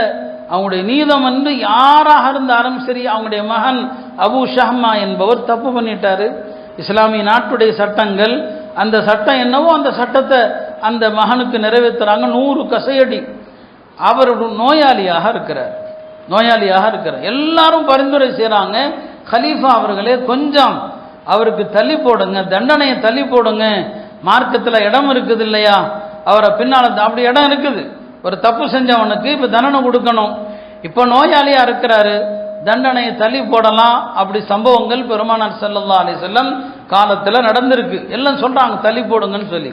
அவங்களுடைய நீதம் யாராக இருந்தாலும் சரி. அவங்களுடைய மகன் அபு ஷஹ்மா என்பவர் தப்பு பண்ணிட்டாரு. இஸ்லாமிய நாட்டுடைய சட்டங்கள், அந்த சட்டம் என்னவோ அந்த சட்டத்தை அந்த மகனுக்கு நிறைவேற்றுறாங்க. 100 கசையடி. அவர் நோயாளியாக இருக்கிறார். எல்லாரும் பரிந்துரை செய்கிறாங்க, கலீஃபா அவர்களே கொஞ்சம் அவருக்கு தள்ளி போடுங்க, தண்டனையை தள்ளி போடுங்க, மார்க்கத்தில் இடம் இருக்குது இல்லையா, அவரை பின்னால் அப்படி இடம் இருக்குது, ஒரு தப்பு செஞ்சவனுக்கு இப்போ தண்டனை கொடுக்கணும், இப்போ நோயாளியா இருக்கிறாரு, தண்டனையை தள்ளி போடலாம். அப்படி சம்பவங்கள் பெருமானார் ஸல்லல்லாஹு அலைஹி வஸல்லம் காலத்தில் நடந்திருக்கு. எல்லாம் சொல்றாங்க தள்ளி போடுங்கன்னு சொல்லி.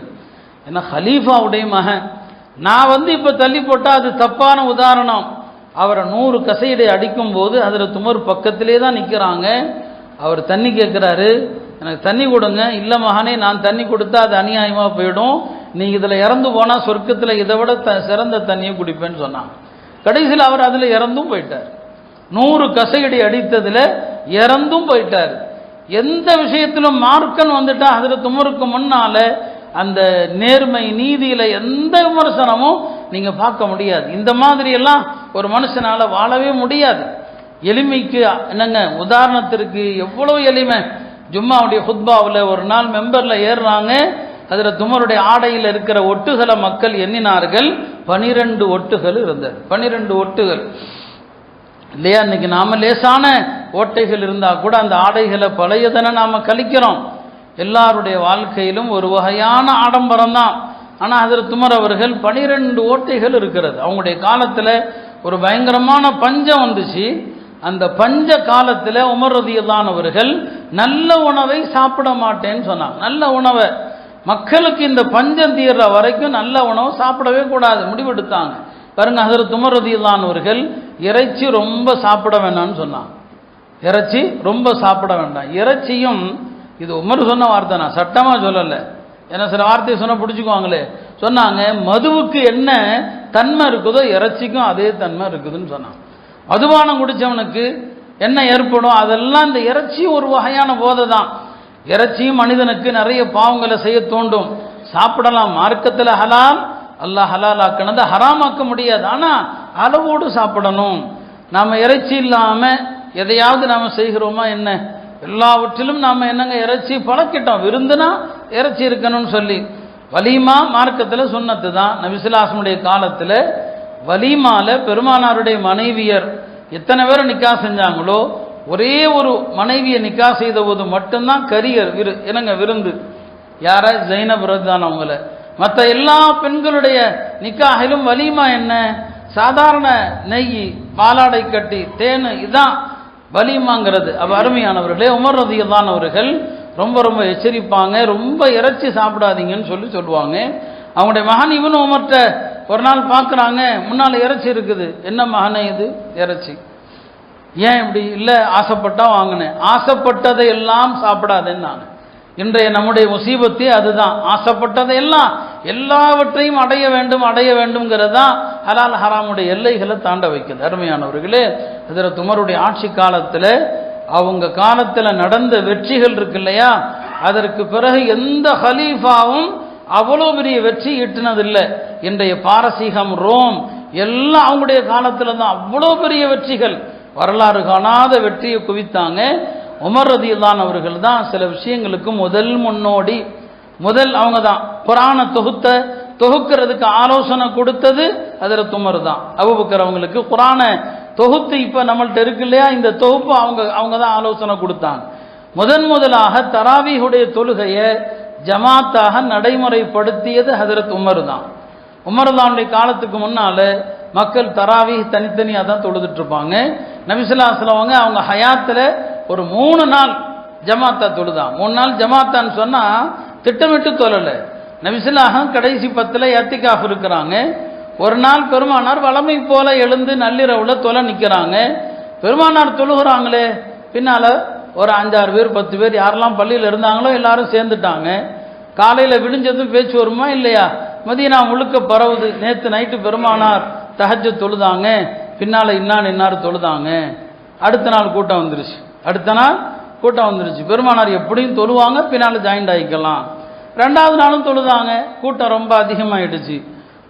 ஏன்னா ஹலீஃபாவுடைய மகன், நான் இப்போ தள்ளி போட்டால் அது தப்பான உதாரணம். அவரை 100 கசையடை அடிக்கும் போது ஹஜ்ரத் உமர் பக்கத்திலே தான் நிற்கிறாங்க. அவர் தண்ணி கேட்குறாரு, எனக்கு தண்ணி கொடுங்க. இல்லை மகனே, நான் தண்ணி கொடுத்தா அது அநியாயமாக போயிடும், நீங்கள் இதில் இறந்து போனால் சொர்க்கத்தில் இதை விட சிறந்த தண்ணியை குடிப்பேன்னு சொன்னாங்க. கடைசியில் அவர் அதில் இறந்தும் போயிட்டார். 100 கசையடி அடித்ததில் இறந்தும் போயிட்டார். எந்த விஷயத்திலும் மார்க்கன் வந்துட்டா ஹஜ்ரத் உமருக்கு முன்னால அந்த நேர்மை நீதியில எந்த விமர்சனமும் நீங்க பார்க்க முடியாது. இந்த மாதிரி எல்லாம் ஒரு மனுஷனால வாழவே முடியாது. எளிமைக்கு என்னங்க உதாரணத்திற்கு எவ்வளவு எளிமை. ஜும்மாவுடைய ஹுத்பாவில் ஒரு நாள் மெம்பர்ல ஏறுறாங்க. ஹஜ்ரத் உமருடைய ஆடையில் இருக்கிற ஒட்டுகளை மக்கள் எண்ணினார்கள். 12 ஒட்டுகள் இருந்தது. 12 ஒட்டுகள் இல்லையா? இன்னைக்கு நாம லேசான ஓட்டைகள் இருந்தா கூட அந்த ஆடைகளை பழையதனை நாம கழிக்கிறோம். எல்லாருடைய வாழ்க்கையிலும் ஒரு வகையான ஆடம்பரம் தான். ஆனா ஹஜ்ரத் உமர் அவர்கள் 12 ஓட்டைகள் இருக்கிறது. அவங்களுடைய காலத்துல ஒரு பயங்கரமான பஞ்சம் வந்துச்சு. அந்த பஞ்ச காலத்துல உமர் ரலியல்லாஹு அவர்கள் நல்ல உணவை சாப்பிட மாட்டேன்னு சொன்னாங்க. நல்ல உணவை, மக்களுக்கு இந்த பஞ்சம் தீர்ற வரைக்கும் நல்ல உணவு சாப்பிடவே கூடாது முடிவெடுத்தாங்க. பாருங்க, ஹஜ்ரத் உமர் ரலியல்லாஹு அவர்கள் இறைச்சி ரொம்ப சாப்பிட வேண்டாம்னு சொன்னாங்க. இறைச்சி ரொம்ப சாப்பிட வேண்டாம். இறைச்சியும், இது உமர் சொன்ன வார்த்தை, நான் சட்டமா சொல்லலை, ஏன்னா சில வார்த்தையை சொன்ன பிடிச்சிக்குவாங்களே. சொன்னாங்க, மதுவுக்கு என்ன தன்மை இருக்குதோ இறைச்சிக்கும் அதே தன்மை இருக்குதுன்னு சொன்னாங்க. மதுபானம் குடிச்சவனுக்கு என்ன ஏற்படும், அதெல்லாம் இந்த இறைச்சி ஒரு வகையான போதை தான். இறைச்சியும் மனிதனுக்கு நிறைய பாவங்களை செய்ய தூண்டும். சாப்பிடலாம், மார்க்கத்தில் ஹலால், அல்லாஹ் ஹலால் ஆக்கினதை ஹராமாக்க முடியாது. ஆனால் அளவோடு சாப்பிடணும். நாம் இறைச்சி இல்லாமல் எதையாவது நாம் செய்கிறோமா என்ன? எல்லாவற்றிலும் நாம் என்னங்க இறைச்சி பழக்கிட்டோம். விருந்துனா இறைச்சி இருக்கணும்னு சொல்லி. வலீமா மார்க்கத்தில் சுன்னத்து தான். நபி ஸல்லல்லாஹு அலைஹி வஸல்லம் காலத்தில் வலீமால பெருமானாருடைய மனைவியர் எத்தனை பேர் நிக்கா செஞ்சாங்களோ ஒரே ஒரு மனைவியை நிக்கா செய்த போது மட்டும்தான் கரியர் என்னங்க விருந்து. யார? ஜைனப் ரலியல்லாஹு அவங்கள. மற்ற எல்லா பெண்களுடைய நிக்காகிலும் வலீமா என்ன? சாதாரண நெய், பாலாடை கட்டி, தேனு, இதான் வலீமாங்கிறது. அப்ப அருமையானவர்களே, உமர் ரலியல்லாஹு அவர்கள் ரொம்ப ரொம்ப எச்சரிப்பாங்க. ரொம்ப இறைச்சி சாப்பிடாதீங்கன்னு சொல்லுவாங்க. அவங்களுடைய மகன் இவனு உமர்கிட்ட ஒரு நாள் பார்க்குறாங்க, முன்னால் இறைச்சி இருக்குது. என்ன மகனே இது? இறைச்சி. ஏன் இப்படி? இல்லை, ஆசைப்பட்டா வாங்கினேன். ஆசைப்பட்டதை எல்லாம் சாப்பிடாதேன்னு நான். இன்றைய நம்முடைய முசீபத்தே அதுதான். ஆசைப்பட்டதை எல்லாம் எல்லாவற்றையும் அடைய வேண்டும்ங்கிறது தான் ஹலால் ஹராமுடைய எல்லைகளை தாண்ட வைக்குது. அருமையானவர்களே, ஹஜ்ரத் உமருடைய ஆட்சி காலத்தில், அவங்க காலத்தில் நடந்த வெற்றிகள் இருக்கு இல்லையா, அதற்கு பிறகு எந்த ஹலீஃபாவும் அவ்வளோ பெரிய வெற்றி ஈட்டினதில்லை. இன்றைய பாரசீகம், ரோம் எல்லாம் அவங்களுடைய காலத்தில் தான் அவ்வளோ பெரிய வெற்றிகள், வரலாறு காணாத வெற்றியை குவித்தாங்க. உமர் ரலியல்லாஹு அவர்கள் தான் சில விஷயங்களுக்கு முதல் முன்னோடி. அவங்க தான் குர்ஆனை தொகுக்கிறதுக்கு ஆலோசனை கொடுத்தது ஹஜ்ரத் உமர் தான். அபூபக்கர் அவங்களுக்கு குர்ஆனை தொகுத்து இப்ப நம்மள்ட்ட இருக்கு இல்லையா, இந்த தொகுப்பு அவங்க தான் ஆலோசனை கொடுத்தாங்க. முதலாக தராவீஹுடைய தொழுகையை ஜமாத்தாக நடைமுறைப்படுத்தியது ஹஜ்ரத் உமர் தான். உமர்லானுடைய காலத்துக்கு முன்னால மக்கள் தராவீஹ் தனித்தனியாக தான் தொழுதுட்டு இருப்பாங்க. நபி ஸல்லல்லாஹு அலைஹி வஸல்லம் அவங்க ஹயாத்தில் ஒரு 3 நாள் ஜமாத்தா தொழுதான். 3 நாள் ஜமாத்தான்னு சொன்னா திட்டமிட்டு தொழலை. நபி ஸல்லல்லாஹு கடைசி 10ல் இத்திகாஃப் இருக்கிறாங்க. ஒரு நாள் பெருமானார் வளமை போல எழுந்து நள்ளிரவுல தொலை நிற்கிறாங்க. பெருமானார் தொழுகிறாங்களே, பின்னால ஒரு 5-6 பேர் 10 பேர் யாரெல்லாம் பள்ளியில் இருந்தாங்களோ எல்லாரும் சேர்ந்துட்டாங்க. காலையில் விடிஞ்சதும் பேச்சு வருமா இல்லையா? மதீனா முழுக்க பரவுது. நேற்று நைட்டு பெருமானார் தஹஜ்ஜுத் தொழுதாங்க, பின்னால இன்னார் தொழுதாங்க. அடுத்த நாள் கூட்டம் வந்துருச்சு. பெருமானார் எப்படியும் தொழுவாங்க, பின்னால ஜாயிண்ட் ஆகிக்கலாம். 2வது நாளும் தொழுதாங்க, கூட்டம் ரொம்ப அதிகமாகிடுச்சு.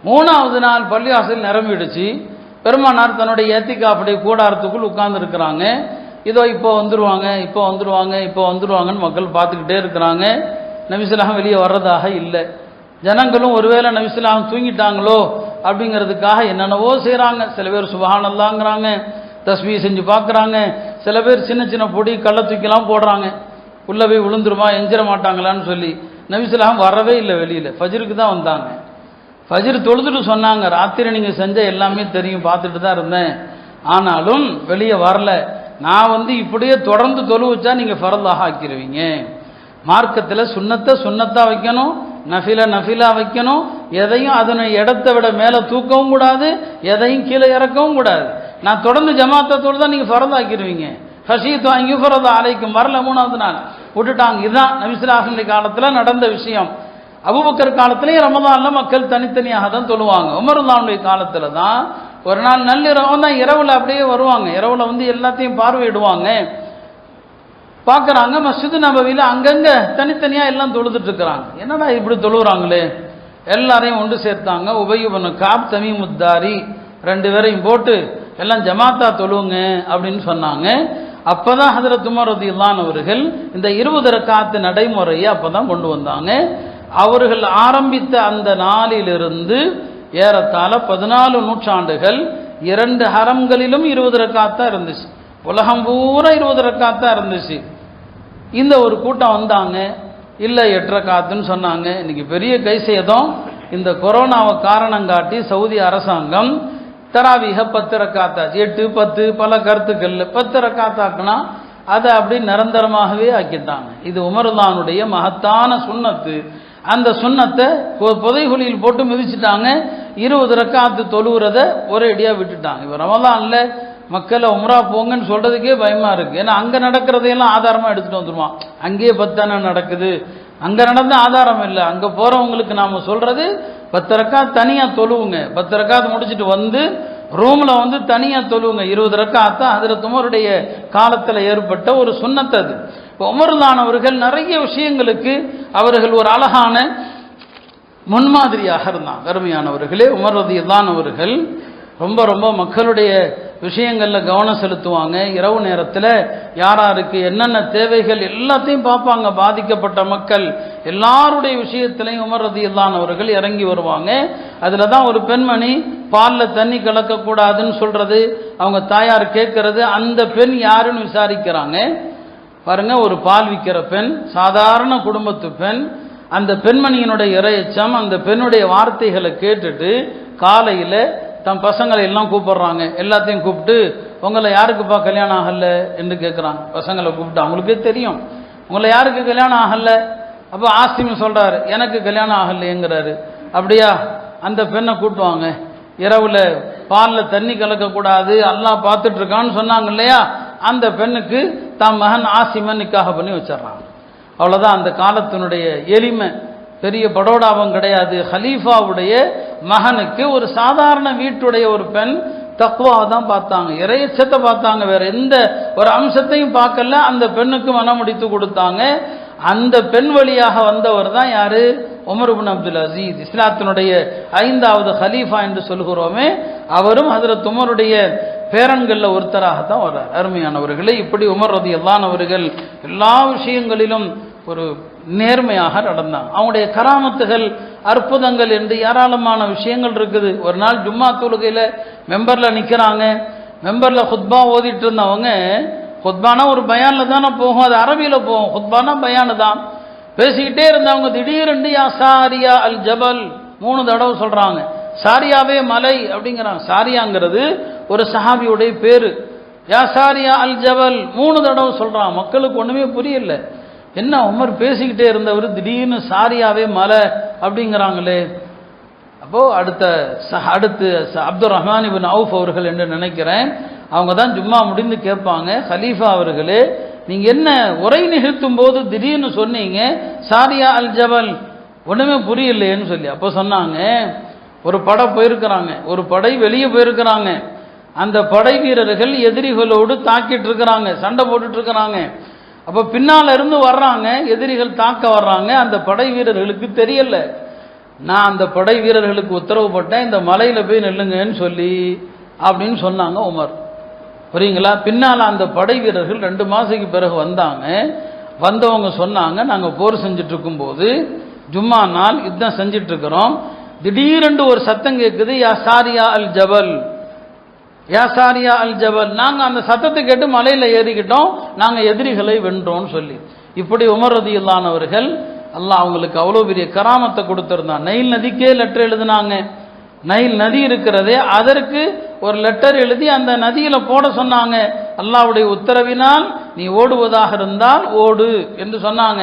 3வது நாள் பள்ளிவாசல் நிரம்பிடுச்சு. பெருமானார் தன்னுடைய இத்திகாஃபுடைய கூடாரத்துக்குள் உட்கார்ந்து இருக்கிறாங்க. இதோ இப்போ வந்துருவாங்கன்னு மக்கள் பார்த்துக்கிட்டே இருக்கிறாங்க. நபி ஸல்லல்லாஹு வெளியே வர்றதாக இல்லை. ஜனங்களும் ஒருவேளை நபி ஸல்லல்லாஹு தூங்கிட்டாங்களோ அப்படிங்கிறதுக்காக என்னென்னவோ செய்கிறாங்க. சில பேர் சுப்ஹானல்லாஹ்ங்கிறாங்க, தஸ்பீஹ் செஞ்சு பார்க்குறாங்க. சில பேர் சின்ன சின்ன பொடி கள்ள தூக்கிலாம் போடுறாங்க, உள்ள போய் விழுந்துருமா, எஞ்சிட மாட்டாங்களான்னு சொல்லி. நபி ஸல்லல்லாஹு வரவே இல்லை வெளியில். ஃபஜ்ருக்கு தான் வந்தாங்க. ஃபஜ்ர் தொழுதுட்டு சொன்னாங்க, ராத்திரி நீங்கள் செஞ்ச எல்லாமே தெரியும், பார்த்துட்டு தான் இருந்தேன், ஆனாலும் வெளியே வரல. நான் இப்படியே தொடர்ந்து தொழு வச்சா நீங்கள் ஃபரதாக ஆக்கிடுவீங்க. மார்க்கத்தில் சுன்னத்தா வைக்கணும், நஃபிலா வைக்கணும். எதையும் அதனை இடத்தை விட மேலே தூக்கவும் கூடாது, எதையும் கீழே இறக்கவும் கூடாது. நான் தொடர்ந்து ஜமாத்தை தொழுதா நீங்கள் ஃபரதாக்கிடுவீங்க. ஹஷீத்து அங்கி ஃபரதா அலைக்கும் வரல. 3வது நாள் விட்டுட்டாங்க. இதுதான் நபி ஸல்லல்லாஹு அலைஹி காலத்தில் நடந்த விஷயம். அபூபக்கர் காலத்திலேயே ரமதானில் மக்கள் தனித்தனியாக தான் தொழுவாங்க. உமர் ரலியல்லாஹு காலத்தில் தான் ஒரு நாள் நள்ளிரவு தான், இரவில் அப்படியே வருவாங்க. இரவில் எல்லாத்தையும் பார்வையிடுவாங்க. பார்க்குறாங்க மஸ்ஜிது நபவியில் அங்கங்கே தனித்தனியாக எல்லாம் தொழுதுட்டு இருக்கிறாங்க. என்னடா இப்படி தொழுகிறாங்களே, எல்லாரையும் ஒன்று சேர்த்தாங்க. உபய் இப்னு கஅப், தமீமுத்தாரி 2 பேரையும் போட்டு எல்லாம் ஜமாத்தா தொழுவுங்க அப்படின்னு சொன்னாங்க. அப்பதான் ஹஜ்ரத் உமர் ரலியல்லாஹு அன்ஹு அவர்கள் இந்த 20 ரக்காத் நடைமுறையை அப்பதான் கொண்டு வந்தாங்க. அவர்கள் ஆரம்பித்த அந்த நாளிலிருந்து ஏறத்தாழ 14 நூற்றாண்டுகள் 2 ஹரம்களிலும் 20 ரக்காத்தா இருந்துச்சு. உலகம் பூரா 20 ரக்காத்தா இருந்துச்சு. இந்த ஒரு கூட்டம் வந்தாங்க, இல்லை 8 ரக்காத்துன்னு சொன்னாங்க. இன்னைக்கு பெரிய கைசேதம். இந்த கொரோனாவை காரணம் காட்டி சவுதி அரசாங்கம் தராவீக 10 ரக்காத்தாச்சு, 8 10 பல கருத்துக்கள் 10 ரக்காத்தாக்குனா அதை அப்படி நிரந்தரமாகவே ஆக்கிட்டாங்க. இது உமர்லானுடைய மகத்தான சுன்னத்து. அந்த சுன்னத்தை புதைகுழியில் போட்டு மிதிச்சுட்டாங்க. 20 ரக்காத்து தொழுகிறத ஒரே அடியாக விட்டுட்டாங்க. இப்போ ரமலான்ல மக்களை உம்ரா போங்கன்னு சொல்றதுக்கே பயமா இருக்கு. ஏன்னா அங்க நடக்கிறதையெல்லாம் ஆதாரமா எடுத்துட்டு வந்துருவான். அங்கேயே 10 நடக்குது, அங்க நடந்த ஆதாரம் இல்லை. அங்க போறவங்களுக்கு நாம சொல்றது 10 ரக்காத் தனியா தொழுவுங்க, 10 ரக்காத் முடிச்சுட்டு வந்து ரூம்ல வந்து தனியா தொழுவுங்க. 20 ரக்காத் ஹஜ்ரத் உமருடைய காலத்துல ஏற்பட்ட ஒரு சுன்னத். அது இப்போ உமர்லானவர்கள் நிறைய விஷயங்களுக்கு அவர்கள் ஒரு அழகான முன்மாதிரியாக இருந்தாங்க. அருமையானவர்களே, உமர் ரலியல்லாஹு அன்ஹு அவர்கள் ரொம்ப ரொம்ப மக்களுடைய விஷயங்கள்ல கவனம் செலுத்துவாங்க. இரவு நேரத்தில் யாராருக்கு என்னென்ன தேவைகள் எல்லாத்தையும் பார்ப்பாங்க. பாதிக்கப்பட்ட மக்கள் எல்லாருடைய விஷயத்திலையும் உமர் ரலியல்லாஹு அன்ஹு அவர்கள் இறங்கி வருவாங்க. அதுல தான் ஒரு பெண்மணி பாலில் தண்ணி கலக்கக்கூடாதுன்னு சொல்றது, அவங்க தாயார் கேட்கறது, அந்த பெண் யாருன்னு விசாரிக்கிறாங்க. பாருங்க, ஒரு பால் விற்கிற பெண், சாதாரண குடும்பத்து பெண். அந்த பெண்மணியினுடைய இறையச்சம், அந்த பெண்ணுடைய வார்த்தைகளை கேட்டுட்டு காலையில் தம் பசங்களை எல்லாம் கூப்பிடுறாங்க. எல்லாத்தையும் கூப்பிட்டு, உங்களை யாருக்குப்பா கல்யாணம் ஆகல என்று கேட்குறாங்க. பசங்களை கூப்பிட்டு அவங்களுக்கே தெரியும் உங்களை யாருக்கு கல்யாணம் ஆகல. அப்போ ஆசிம் சொல்றாரு, எனக்கு கல்யாணம் ஆகலைங்கிறாரு. அப்படியா, அந்த பெண்ணை கூட்டுவாங்க. இரவுல பாலில் தண்ணி கலக்கக்கூடாது, அல்லாஹ் பார்த்துட்டு இருக்கான்னு சொன்னாங்க இல்லையா, அந்த பெண்ணுக்கு தம் மகன் ஆசிமன் நிக்காக பண்ணி வச்சிடறாங்க. அவ்வளோதான். அந்த காலத்தினுடைய எளிமை, பெரிய படோடாபம் கிடையாது. ஹலீஃபாவுடைய மகனுக்கு ஒரு சாதாரண வீட்டுடைய ஒரு பெண் தக்வாவை தான் பார்த்தாங்க, இறையச்சத்தை பார்த்தாங்க, வேற எந்த ஒரு அம்சத்தையும் பார்க்கல. அந்த பெண்ணுக்கு மனமுடித்து கொடுத்தாங்க. அந்த பெண் வழியாக வந்தவர் தான் யாரு? உமர் இப்னு அப்துல் அசீஸ், இஸ்லாத்தினுடைய 5வது ஹலீஃபா என்று சொல்கிறோமே, அவரும் ஹஜ்ரத் உமருடைய பேரன்கள்ல ஒருத்தராகத்தான் வர்றார். அருமையானவர்களே, இப்படி உமர் ரலியல்லாஹு அன்ஹு அவர்கள் எல்லா விஷயங்களிலும் ஒரு நேர்மையாக நடந்தாங்க. அவங்களுடைய கராமத்துகள், அற்புதங்கள் என்று ஏராளமான விஷயங்கள் இருக்குது. ஒரு நாள் ஜும்மா தொழுகையில மெம்பர்ல நிக்கிறாங்க. மெம்பர்ல ஹுத்பா ஓதிட்டு இருந்தவங்க, ஹுத்பானா ஒரு பயான்ல தானே போகும், அது அரபியில போகும். ஹுத்பானா பயானு தான். பேசிக்கிட்டே இருந்தவங்க திடீரென்று யா சாரியா அல் ஜபல் 3 தடவை சொல்றாங்க. சாரியாவே மலை அப்படிங்கிறாங்க. சாரியாங்கிறது ஒரு சஹாபியுடைய பேரு. யா சாரியா அல் ஜபல் 3 தடவை சொல்றாங்க. மக்களுக்கு ஒண்ணுமே புரியல. என்ன உமர் பேசிக்கிட்டே இருந்தவர் திடீர்னு சாரியாவே மலை அப்படிங்கிறாங்களே. அப்போ அடுத்து அப்துல் ரஹ்மான் இப்னு அவுஃப் அவர்கள் என்று நினைக்கிறேன், அவங்க தான் ஜும்மா முடிந்து கேட்பாங்க, ஹலீஃபா அவர்களே, நீங்க என்ன உரை நிகழ்த்தும் போது திடீர்னு சொன்னீங்க சாரியா அல் ஜபல், ஒண்ணுமே புரியலையேன்னு சொல்லி. அப்போ சொன்னாங்க, ஒரு படை போயிருக்கிறாங்க, ஒரு படை வெளியே போயிருக்கிறாங்க. அந்த படை வீரர்கள் எதிரிகளோடு தாக்கிட்டு இருக்கிறாங்க, சண்டை போட்டுட்டு இருக்கிறாங்க. அப்போ பின்னால இருந்து வர்றாங்க, எதிரிகள் தாக்க வர்றாங்க. அந்த படை வீரர்களுக்கு தெரியல. நான் அந்த படை வீரர்களுக்கு உத்தரவு போட்டேன், இந்த மலையில போய் நில்லுங்கன்னு சொல்லி அப்படின்னு சொன்னாங்க உமர். புரியுங்களா? பின்னால அந்த படை வீரர்கள் 2 மாசத்துக்கு பிறகு வந்தாங்க. வந்தவங்க சொன்னாங்க, நாங்க போர் செஞ்சுட்டு இருக்கும் போது ஜும்மா நாள் யுத்தம் செஞ்சுட்டு இருக்கிறோம், திடீரென்று ஒரு சத்தம் கேட்குது, யா சாரியா அல் ஜபல், யா சாரியா அல் ஜபல். நாங்க அந்த சத்தத்தை கேட்டு மலையில ஏறிக்கிட்டோம், நாங்க எதிரிகளை வென்றோம்னு சொல்லி. இப்படி உமர் ரலியல்லாஹு அன்ஹு அவர்கள், அல்லாஹ் அவங்களுக்கு அவ்வளோ பெரிய கராமத்தை கொடுத்திருந்தான். நைல் நதிக்கே லெட்டர் எழுதினாங்க. நைல் நதி இருக்கிறதே, அதற்கு ஒரு லெட்டர் எழுதி அந்த நதியில போட சொன்னாங்க. அல்லாஹ்வுடைய உத்தரவினால் நீ ஓடுவதாக இருந்தால் ஓடு என்று சொன்னாங்க.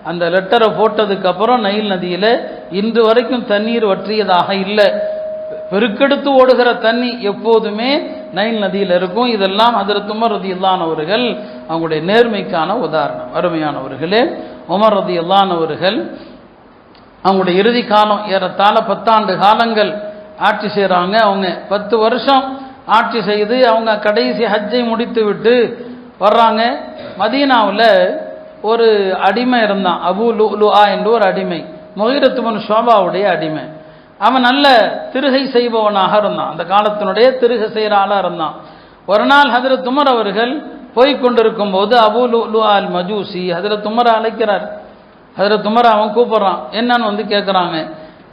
அந்த லெட்டரை போட்டதுக்கு அப்புறம் நைல் நதியில இன்று வரைக்கும் தண்ணீர் வற்றியதாக இல்லை. பெருக்கெடுத்து ஓடுகிற தண்ணி எப்போதுமே நைல் நதியில் இருக்கும். இதெல்லாம் ஹஜ்ரத் உமர் ரலியல்லாஹு அன்ஹு அவர்கள் அவங்களுடைய நேர்மைக்கான உதாரணம். அருமையானவர்களே, உமர் ரலியல்லாஹு அன்ஹு அவர்கள் அவங்களுடைய இறுதி காலம் ஏறத்தாழ 10 ஆண்டு காலங்கள் ஆட்சி செய்கிறாங்க. அவங்க 10 வருஷம் ஆட்சி செய்து அவங்க கடைசி ஹஜ்ஜை முடித்து விட்டு வர்றாங்க. மதீனாவில் ஒரு அடிமை இருந்தான், அபு லுஆ என்ற ஒரு அடிமை, முகீரத் இப்னு ஷுஅபாவுடைய அடிமை. அவன் நல்ல திருகை செய்பவனாக இருந்தான், அந்த காலத்தினுடைய திருகை செய்கிற ஆளாக இருந்தான். ஒரு நாள் ஹஜ்ரத் உமர் அவர்கள் போய்கொண்டிருக்கும் போது அபூ லுஅலுஅ அல் மஜூசி ஹஜ்ரத் உமரை அழைக்கிறார். ஹஜ்ரத் உமரை அவன் கூப்பிட்றான். என்னன்னு வந்து கேட்குறாங்க,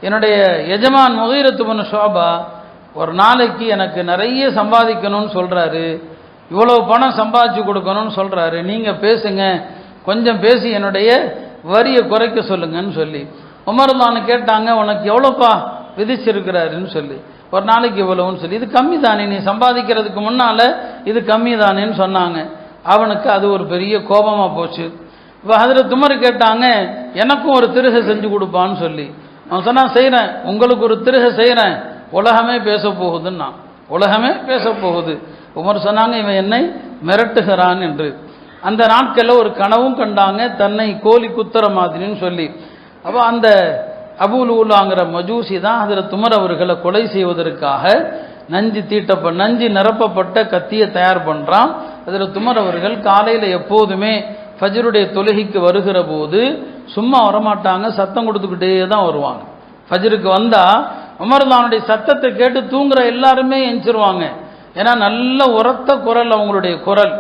என்னுடைய எஜமான் முகீரத்து பின் ஷுஅபா ஒரு நாளைக்கு எனக்கு நிறைய சம்பாதிக்கணும்னு சொல்கிறாரு, இவ்வளவு பணம் சம்பாதிச்சு கொடுக்கணும்னு சொல்கிறாரு, நீங்கள் பேசுங்க, கொஞ்சம் பேசி என்னுடைய வரியை குறைக்க சொல்லுங்கன்னு சொல்லி உமர்லான்னு கேட்டாங்க, உனக்கு எவ்வளோப்பா விதிச்சிருக்கிறாருன்னு சொல்லி. ஒரு நாளைக்கு இவ்வளவுன்னு சொல்லி, இது கம்மி தானே, நீ சம்பாதிக்கிறதுக்கு முன்னால் இது கம்மி தானேன்னு சொன்னாங்க. அவனுக்கு அது ஒரு பெரிய கோபமாக போச்சு. இப்போ ஹஜ்ரத் உமர் கேட்டாங்க, எனக்கும் ஒரு திருகை செஞ்சு கொடுப்பான்னு சொல்லி. அவன் சொன்னான், செய்கிறேன், உங்களுக்கு ஒரு திருகை செய்கிறேன், உலகமே பேச போகுதுன்னா, உலகமே பேச போகுது. உமர் சொன்னாங்க, இவன் என்னை மிரட்டுகிறான் என்று. அந்த நாட்களில் ஒரு கனவும் கண்டாங்க, தன்னை கோழி குத்துற மாதிரின்னு சொல்லி. அப்போ அந்த அபூ லுஅலுஅங்கிற மஜூசி தான் ஹஜ்ரத் உமர் அவர்களை கொலை செய்வதற்காக நஞ்சு நிரப்பப்பட்ட கத்தியை தயார் பண்ணுறான். ஹஜ்ரத் உமர் அவர்கள் காலையில் எப்போதுமே ஃபஜ்ருடைய தொழுகைக்கு வருகிற போது சும்மா வரமாட்டாங்க, சத்தம் கொடுத்துக்கிட்டே தான் வருவாங்க. ஃபஜ்ருக்கு வந்தால் உமர்லானுடைய சத்தத்தை கேட்டு தூங்குற எல்லாருமே எஞ்சிருவாங்க. ஏன்னா நல்ல உரத்த குரல் அவங்களுடைய குரல்,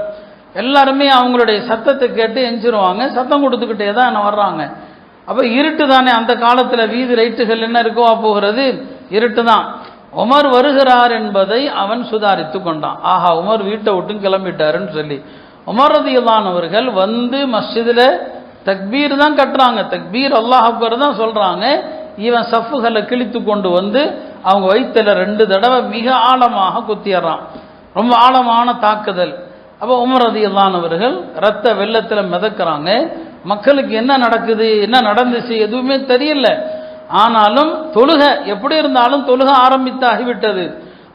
எல்லாருமே அவங்களுடைய சத்தத்தை கேட்டு எஞ்சிருவாங்க, சத்தம் கொடுத்துக்கிட்டே தான் வர்றாங்க. அப்போ இருட்டு தானே, அந்த காலத்தில் வீதி லைட்டுகள் என்ன இருக்கவா போகிறது, இருட்டு தான். உமர் வருகிறார் என்பதை அவன் சுதாரித்து கொண்டான். ஆஹா, உமர் வீட்டை விட்டு கிளம்பிட்டாருன்னு சொல்லி உமர் ரலியல்லாஹு அவர்கள் வந்து மஸ்ஜிதில் தக்பீர் தான் கட்டுறாங்க, தக்பீர் அல்லாஹ் அக்பர் தான் சொல்கிறாங்க. இவன் சஃப்புகளை கிழித்து கொண்டு வந்து அவங்க வயிற்றில் 2 தடவை மிக ஆழமாக குத்திடுறான், ரொம்ப ஆழமான தாக்குதல். அப்போ உமர் ரலியல்லாஹு அவர்கள் இரத்த வெள்ளத்தில் மிதக்கிறாங்க. மக்களுக்கு என்ன நடக்குது, என்ன நடந்துச்சு எதுவுமே தெரியல. ஆனாலும் தொழுகை எப்படி இருந்தாலும் தொழுகை ஆரம்பித்தாகிவிட்டது.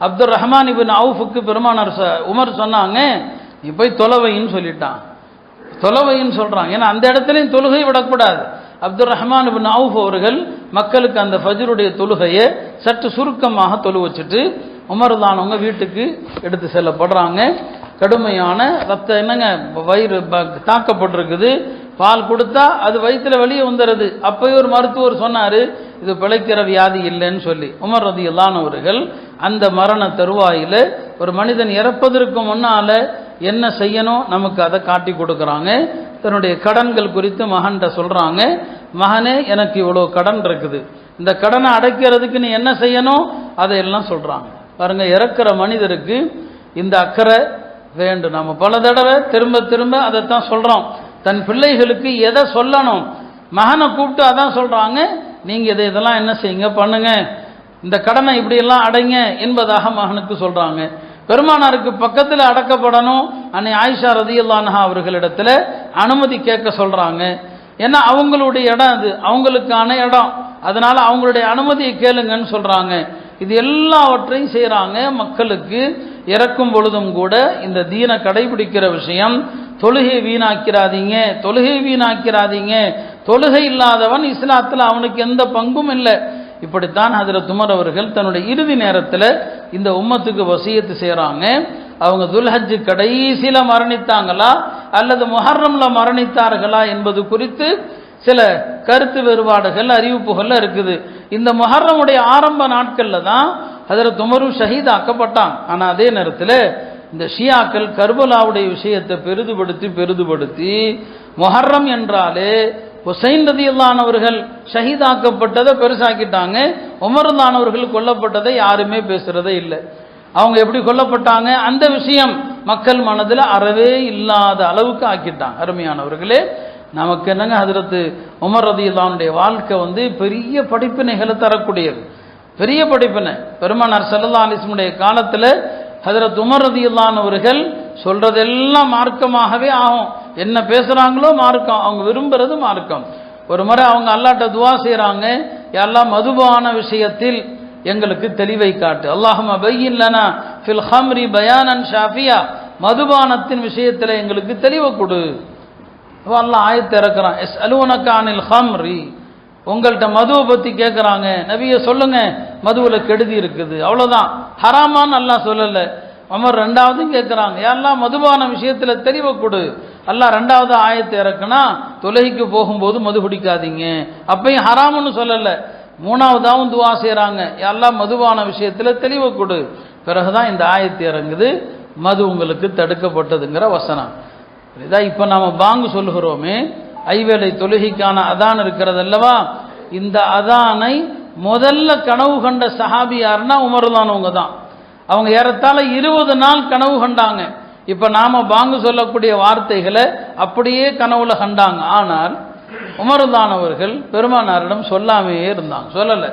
அப்துல் ரஹ்மான் இப்னு அவுஃபுக்கு பெருமானார் உமர் சொன்னாங்க, நீ போய் தொலைவைன்னு சொல்லிட்டான், தொலைவைன்னு சொல்கிறாங்க. ஏன்னா அந்த இடத்துலையும் தொழுகை விடக்கூடாது. அப்துல் ரஹ்மான் இப்னு அவுஃப் அவர்கள் மக்களுக்கு அந்த ஃபஜ்ருடைய தொழுகையை சற்று சுருக்கமாக தொழு வச்சுட்டு உமர்தானவங்க வீட்டுக்கு எடுத்து செல்லப்படுறாங்க. கடுமையான ரத்த என்னங்க வயிறு தாக்கப்பட்டிருக்குது, பால் கொடுத்தா அது வயிற்றில் வெளியே வந்துடுது. அப்போயே ஒரு மருத்துவர் சொன்னார், இது பிழைக்கிற வியாதி இல்லைன்னு சொல்லி. உமர் ரலியல்லாஹு அவர்கள் அந்த மரண தருவாயில் ஒரு மனிதன் இறப்பதற்கு முன்னால் என்ன செய்யணும் நமக்கு அதை காட்டி கொடுக்குறாங்க. தன்னுடைய கடன்கள் குறித்து மகன்கிட்ட சொல்கிறாங்க, மகனே எனக்கு இவ்வளோ கடன் இருக்குது, இந்த கடனை அடைக்கிறதுக்கு நீ என்ன செய்யணும் அதையெல்லாம் சொல்கிறாங்க. பாருங்க, இறக்கிற மனிதருக்கு இந்த அக்கறை வேண்டும். நம்ம பல தடவை திரும்ப திரும்ப அதைத்தான் சொல்கிறோம். தன் பிள்ளைகளுக்கு எதை சொல்லணும், மகனை கூப்பிட்டு அதான் சொல்கிறாங்க, நீங்கள் இதெல்லாம் என்ன செய்யுங்க பண்ணுங்க, இந்த கடனை இப்படியெல்லாம் அடைங்க என்பதாக மகனுக்கு சொல்கிறாங்க. பெருமானாருக்கு பக்கத்தில் அடக்கப்படணும். அன்னை ஆயிஷா ரலியல்லாஹு அன்ஹா அவர்களிடத்தில் அனுமதி கேட்க சொல்கிறாங்க. ஏன்னா அவங்களுடைய இடம் அது, அவங்களுக்கான இடம், அதனால் அவங்களுடைய அனுமதியை கேளுங்கன்னு சொல்கிறாங்க. இது எல்லாவற்றையும் செய்கிறாங்க. மக்களுக்கு இறக்கும் பொழுதும் கூட இந்த தீனை கடைபிடிக்கிற விஷயம், தொழுகை வீணாக்கிறாதீங்க, தொழுகை வீணாக்கிறாதீங்க, தொழுகை இல்லாதவன் இஸ்லாத்தில் அவனுக்கு எந்த பங்கும் இல்லை. இப்படித்தான் ஹஜ்ரத் உமர் அவர்கள் தன்னுடைய இறுதி நேரத்தில் இந்த உம்மத்துக்கு வசியத்து செய்கிறாங்க. அவங்க துல்ஹஜ் கடைசியில் மரணித்தாங்களா அல்லது முஹர்ரம்ல மரணித்தார்களா என்பது குறித்து சில கருத்து வேறுபாடுகள் அறிவிப்புகள் இருக்குது. இந்த முஹர்ரமுடைய ஆரம்ப நாட்களில் தான் ஹஜ்ரத் உமரும் ஷஹீத் ஆக்கப்பட்டான். ஆனால் அதே நேரத்தில் இந்த ஷியாக்கள் கர்பலாவுடைய விஷயத்தை பெரிதுபடுத்தி முஹர்ரம் என்றாலே ஹுசைன் ரலியல்லாஹு அவர்கள் ஷஹீதாக்கப்பட்டதை பெருசாக்கிட்டாங்க. உமர்லானவர்கள் கொல்லப்பட்டதை யாருமே பேசுறதே இல்லை. அவங்க எப்படி கொல்லப்பட்டாங்க அந்த விஷயம் மக்கள் மனதில் அறவே இல்லாத அளவுக்கு ஆக்கிட்டாங்க. அருமையானவர்களே, நமக்கு என்னங்க ஹஜ்ரத் உமர் ரலியல்லாஹுடைய வாழ்க்கை பெரிய படிப்பினைகளை தரக்கூடியது, பெரிய படிப்பினை. பெருமானார் ஸல்லல்லாஹு அலைஹி வஸல்லம் காலத்தில் ஹஜ்ரத் உமர் ரலியல்லாஹு அவர்கள் சொல்றதெல்லாம் மார்க்கமாகவே ஆகும். என்ன பேசுறாங்களோ மார்க்கம், அவங்க விரும்புறது மார்க்கம். ஒரு முறை அவங்க அல்லாஹ்ட்ட துஆ செய்றாங்க, யா அல்லாஹ் மதுபான விஷயத்தில் எங்களுக்கு தெளிவை காட்டு, அல்லாஹும்ம பய்யின் லனா ஃபில் ஹம்ரி பயானன் ஷாஃபியா, மதுபானத்தின் விஷயத்தில் எங்களுக்கு தெளிவை கொடு. அல்லாஹ் ஆயத்தை இறக்குறான், யஸ்அலூனக அனில் ஹம்ரி, உங்கள்கிட்ட மதுவை பற்றி கேட்குறாங்க, நபியை சொல்லுங்க மதுவில் கெடுதி இருக்குது, அவ்வளோதான், ஹராமான்னு அல்லாஹ் சொல்லலை. உமர் 2வதும் கேட்குறாங்க, யாரெல்லாம் மதுபான விஷயத்தில் தெளிவை கொடு. அல்லாஹ் 2வது ஆயத்தை இறக்குனா தொழுகைக்கு போகும்போது மது குடிக்காதீங்க, அப்பையும் ஹராமுன்னு சொல்லலை. 3வதாகவும் துவா செய்கிறாங்க, யாரெல்லாம் மதுபான விஷயத்தில் தெளிவை கொடு. பிறகுதான் இந்த ஆயத்து இறங்குது, மது உங்களுக்கு தடுக்கப்பட்டதுங்கிற வசனம். இதான் இப்போ நாம பாங்கு சொல்லுகிறோமே, ஐவேளை தொழுகைக்கான அதான் இருக்கிறது அல்லவா, இந்த அதானை முதல்ல கனவு கண்ட சஹாபி யாருன்னா உமர்தானவங்க தான். அவங்க ஏறத்தாழ 20 நாள் கனவு கண்டாங்க. இப்ப நாம பாங்கு சொல்லக்கூடிய வார்த்தைகளை அப்படியே கனவுல கண்டாங்க. ஆனால் உமர்தானவர்கள் பெருமானாரிடம் சொல்லாமே இருந்தாங்க. சொல்லலை,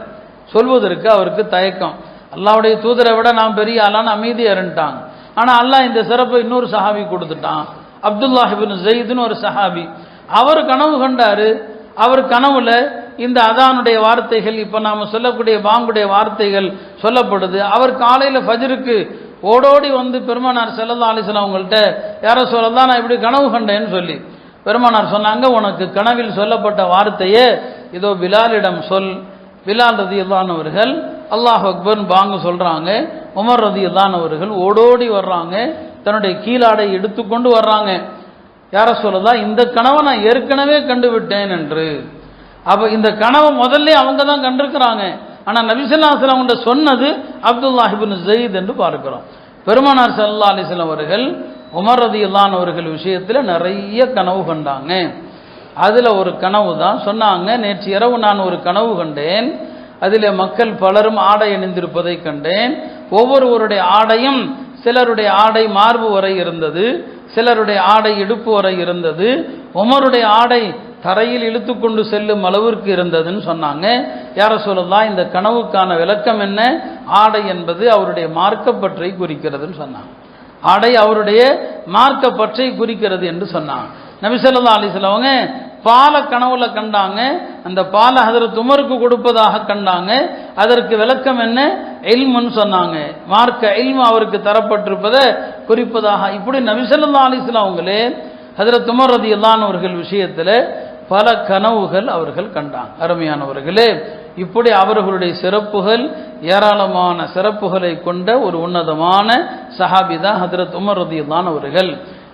சொல்வதற்கு அவருக்கு தயக்கம். அல்லாஹ்வுடைய தூதரை விட நாம் பெரிய ஆளான அமைதியா இருந்துட்டாங்க. ஆனா அல்லாஹ் இந்த சிறப்பை இன்னொரு சஹாபி கொடுத்துட்டான். அப்துல்லாஹ் இப்னு ஸைத்னு ஒரு சஹாபி, அவர் கனவு கண்டாரு. அவர் கனவுல இந்த அதானுடைய வார்த்தைகள், இப்ப நாம சொல்லக்கூடிய பாங்குடைய வார்த்தைகள் சொல்லப்படுது. அவர் காலையில ஃபஜ்ருக்கு ஓடோடி வந்து பெருமானார் ஸல்லல்லாஹு அலைஹி வஸல்லம் அவங்கள்ட்ட, யார சொல்லலாம் நான் இப்படி கனவு கண்டேன்னு சொல்லி பெருமானார் சொன்னாங்க, உனக்கு கனவில் சொல்லப்பட்ட வார்த்தையே இதோ பிலாலிடம் சொல். பிலால் ரலியல்லாஹு அன்ஹு அவர்கள் அல்லாஹ் அக்பர் பாங்கு சொல்றாங்க. உமர் ரலியல்லாஹு அன்ஹு அவர்கள் ஓடோடி வர்றாங்க, தன்னுடைய கீழாடை எடுத்துக்கொண்டு வர்றாங்க. யார சொல்லலாம், இந்த கனவை நான் ஏற்கனவே கண்டு விட்டேன் என்று. அப்ப இந்த கனவை முதல்ல அவங்க தான் கண்டிருக்கிறாங்க. ஆனா நபி ஸல்லல்லாஹு அலைஹி வஸல்லம் சொன்னது அப்துல்லாஹ் இப்னு ஸைத் என்று பார்க்கிறோம். பெருமானார் ஸல்லல்லாஹு அலைஹி வஸல்லம் அவர்கள் உமர் ரலியல்லாஹு அன்ஹு அவர்கள் விஷயத்துல நிறைய கனவு கண்டாங்க. அதுல ஒரு கனவு தான் சொன்னாங்க, நேற்று இரவு நான் ஒரு கனவு கண்டேன். அதிலே மக்கள் பலரும் ஆடை அணிந்திருப்பதை கண்டேன். ஒவ்வொருவருடைய ஆடையும், சிலருடைய ஆடை மார்பு வரை இருந்தது, சிலருடைய ஆடை இடுப்பு வரை இருந்தது, உமருடைய ஆடை தரையில் இழுத்து கொண்டு செல்லும் அளவிற்கு இருந்ததுன்னு சொன்னாங்க. யார சொல்லலாம், இந்த கனவுக்கான விளக்கம் என்ன? ஆடை என்பது அவருடைய மார்க்கப்பற்றை குறிக்கிறதுன்னு சொன்னாங்க. ஆடை அவருடைய மார்க்கப்பற்றை குறிக்கிறது என்று சொன்னாங்க. நபி ஸல்லல்லாஹு அலைஹி வஸல்லம் அவங்க பால கனவுல கண்டாங்க. அந்த பால ஹஜ்ரத் உமருக்கு கொடுப்பதாக கண்டாங்க. அதற்கு விளக்கம் என்ன? இல்முன்னு சொன்னாங்க. மார்க்க இல்மு அவருக்கு தரப்பட்டிருப்பதை குறிப்பதாக. இப்படி நபி ஸல்லல்லாஹு அலைஹி வஸல்லம் அவங்களே ஹஜ்ரத் உமர் ரலியல்லாஹு அன்ஹு அவர்கள் விஷயத்துல பல கனவுகள் அவர்கள் கண்டாங்க. அருமையானவர்களே, இப்படி அவர்களுடைய சிறப்புகள், ஏராளமான சிறப்புகளை கொண்ட ஒரு உன்னதமான சஹாபி தான் ஹஜ்ரத் உமர் ரலியல்லாஹு அன்ஹு அவர்கள்.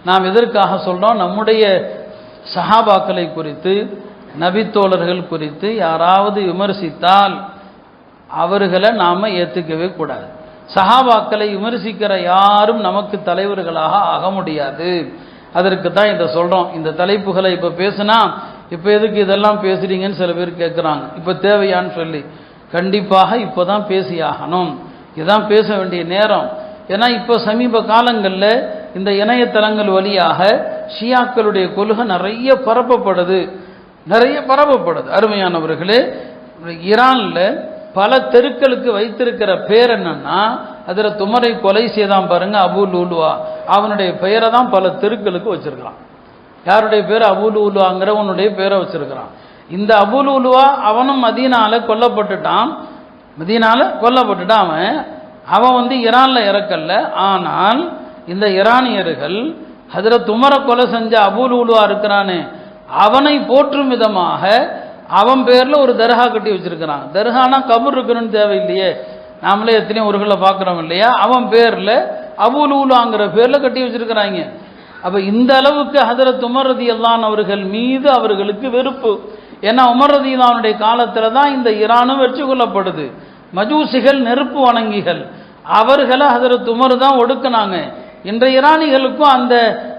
நாம் எதற்காக சொல்றோம்? நம்முடைய சஹாபாக்களை குறித்து, நபித்தோழர்கள் குறித்து யாராவது விமர்சித்தால் அவர்களை நாம ஏற்றுக்கவே கூடாது. சஹாபாக்களை விமர்சிக்கிற யாரும் நமக்கு தலைவர்களாக ஆக முடியாது. அதற்கு தான் இதை சொல்றோம். இந்த தலைப்புகளை இப்ப பேசினா, இப்ப எதுக்கு இதெல்லாம் பேசுறீங்கன்னு சில பேர் கேட்குறாங்க. இப்ப தேவையான்னு சொல்லி, கண்டிப்பாக இப்பதான் பேசியாகணும். இதுதான் பேச வேண்டிய நேரம். ஏன்னா இப்ப சமீப காலங்களில் இந்த இணையதளங்கள் வழியாக ஷியாக்களுடைய கொள்கை நிறைய பரப்பப்படுது. அருமையானவர்களே, ஈரான்ல பல தெருக்களுக்கு வைத்திருக்கிற பேர் என்னன்னா, அதில் துமரை கொலை செய்தான் பாருங்க, அபு லூலுவா, அவனுடைய பெயரை தான் பல தெருக்களுக்கு வச்சிருக்கிறான். யாருடைய பேர்? அபு லூலுவாங்கிறவனுடைய பேரை வச்சிருக்கிறான். இந்த அபு லூலுவா அவனும் மதீனால கொல்லப்பட்டுட்டான். அவன் வந்து ஈரான்ல இறக்கல்ல. ஆனால் இந்த ஈரானியர்கள் ஹஜ்ரத் உமரை கொலை செஞ்ச அபு லூலுவா இருக்கிறானே, அவனை போற்றும் விதமாக அவன் பேர்ல ஒரு தர்கா கட்டி வச்சிருக்கிறான். தர்கானா கபர் இருக்கணும்னு தேவையில்லையே, நாமளே எத்தனையோ ஊர்களை பார்க்குறோம் இல்லையா? அவன் பேர்ல அபு லூலுவாங்கிற பேர்ல கட்டி வச்சிருக்கிறாங்க. அப்ப இந்த அளவுக்கு ஹஜ்ரத் உமர் ரலியல்லாஹு அன்ஹு அவர்கள் மீது அவர்களுக்கு வெறுப்பு. ஏன்னா உமர் ரலியல்லாஹு அன்ஹுடைய காலத்துல தான் இந்த ஈரானும் வெற்றி கொள்ளப்படுது. மஜூசிகள், நெருப்பு வணங்கிகள், அவர்களை ஹஜ்ரத் உமர் தான் ஒடுக்குனாங்க. இன்றைய ஈரானிகளுக்கும் அந்த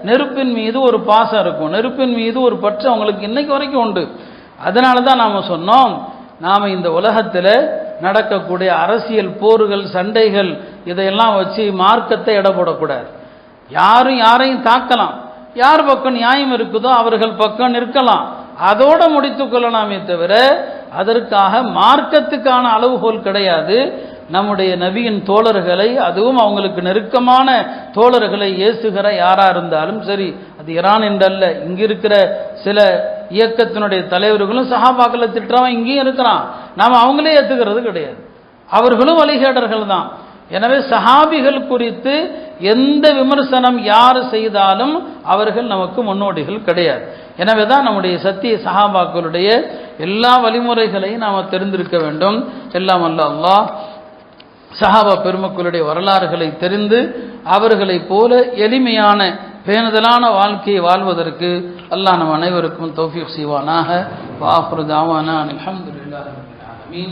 நெருப்பின் மீது ஒரு பாசம் இருக்கும், நெருப்பின் மீது ஒரு பற்று அவங்களுக்கு இன்னைக்கு வரைக்கும் உண்டு. அதனால தான் நாம சொன்னோம், நாம இந்த உலகத்தில் நடக்கக்கூடிய அரசியல் போர்கள், சண்டைகள், இதையெல்லாம் வச்சு மார்க்கத்தை எடை போடக்கூடாது. யாரும் யாரையும் தாக்கலாம், யார் பக்கம் நியாயம் இருக்குதோ அவர்கள் பக்கம் நிற்கலாம், அதோட முடித்துக் கொள்ளலாமே தவிர அதற்காக மார்க்கத்துக்கான அளவுகோல் கிடையாது. நம்முடைய நபியின் தோழர்களை, அதுவும் அவங்களுக்கு நெருக்கமான தோழர்களை ஏசுகிற யாரா இருந்தாலும் சரி, அது ஈரான் என்றல்ல, இங்க இருக்கிற சில இயக்கத்தினுடைய தலைவர்களும் சஹாபாக்களை திட்டுறவன் இங்கேயும் இருக்கிறான். நாம் அவங்களே ஏற்றுக்கிறது கிடையாது, அவர்களும் வழிகேடர்கள் தான். எனவே சஹாபிகள் குறித்து எந்த விமர்சனம் யார் செய்தாலும் அவர்கள் நமக்கு முன்னோடிகள் கிடையாது. எனவே தான் நம்முடைய சத்திய சஹாபாக்களுடைய எல்லா வழிமுறைகளையும் நாம் தெரிந்திருக்க வேண்டும். எல்லாம் அல்ல அல்லாஹ் சஹாபா பெருமக்களுடைய வரலாறுகளை தெரிந்து அவர்களை போல எளிமையான பேணுதலான வாழ்க்கையை வாழ்வதற்கு அல்லாஹ் நம் அனைவருக்கும் தௌஃபீக் செய்வானாக. வ ஆஃபிரு தாவானா அல்ஹம்துலில்லாஹி ரப்பில் ஆலமீன்.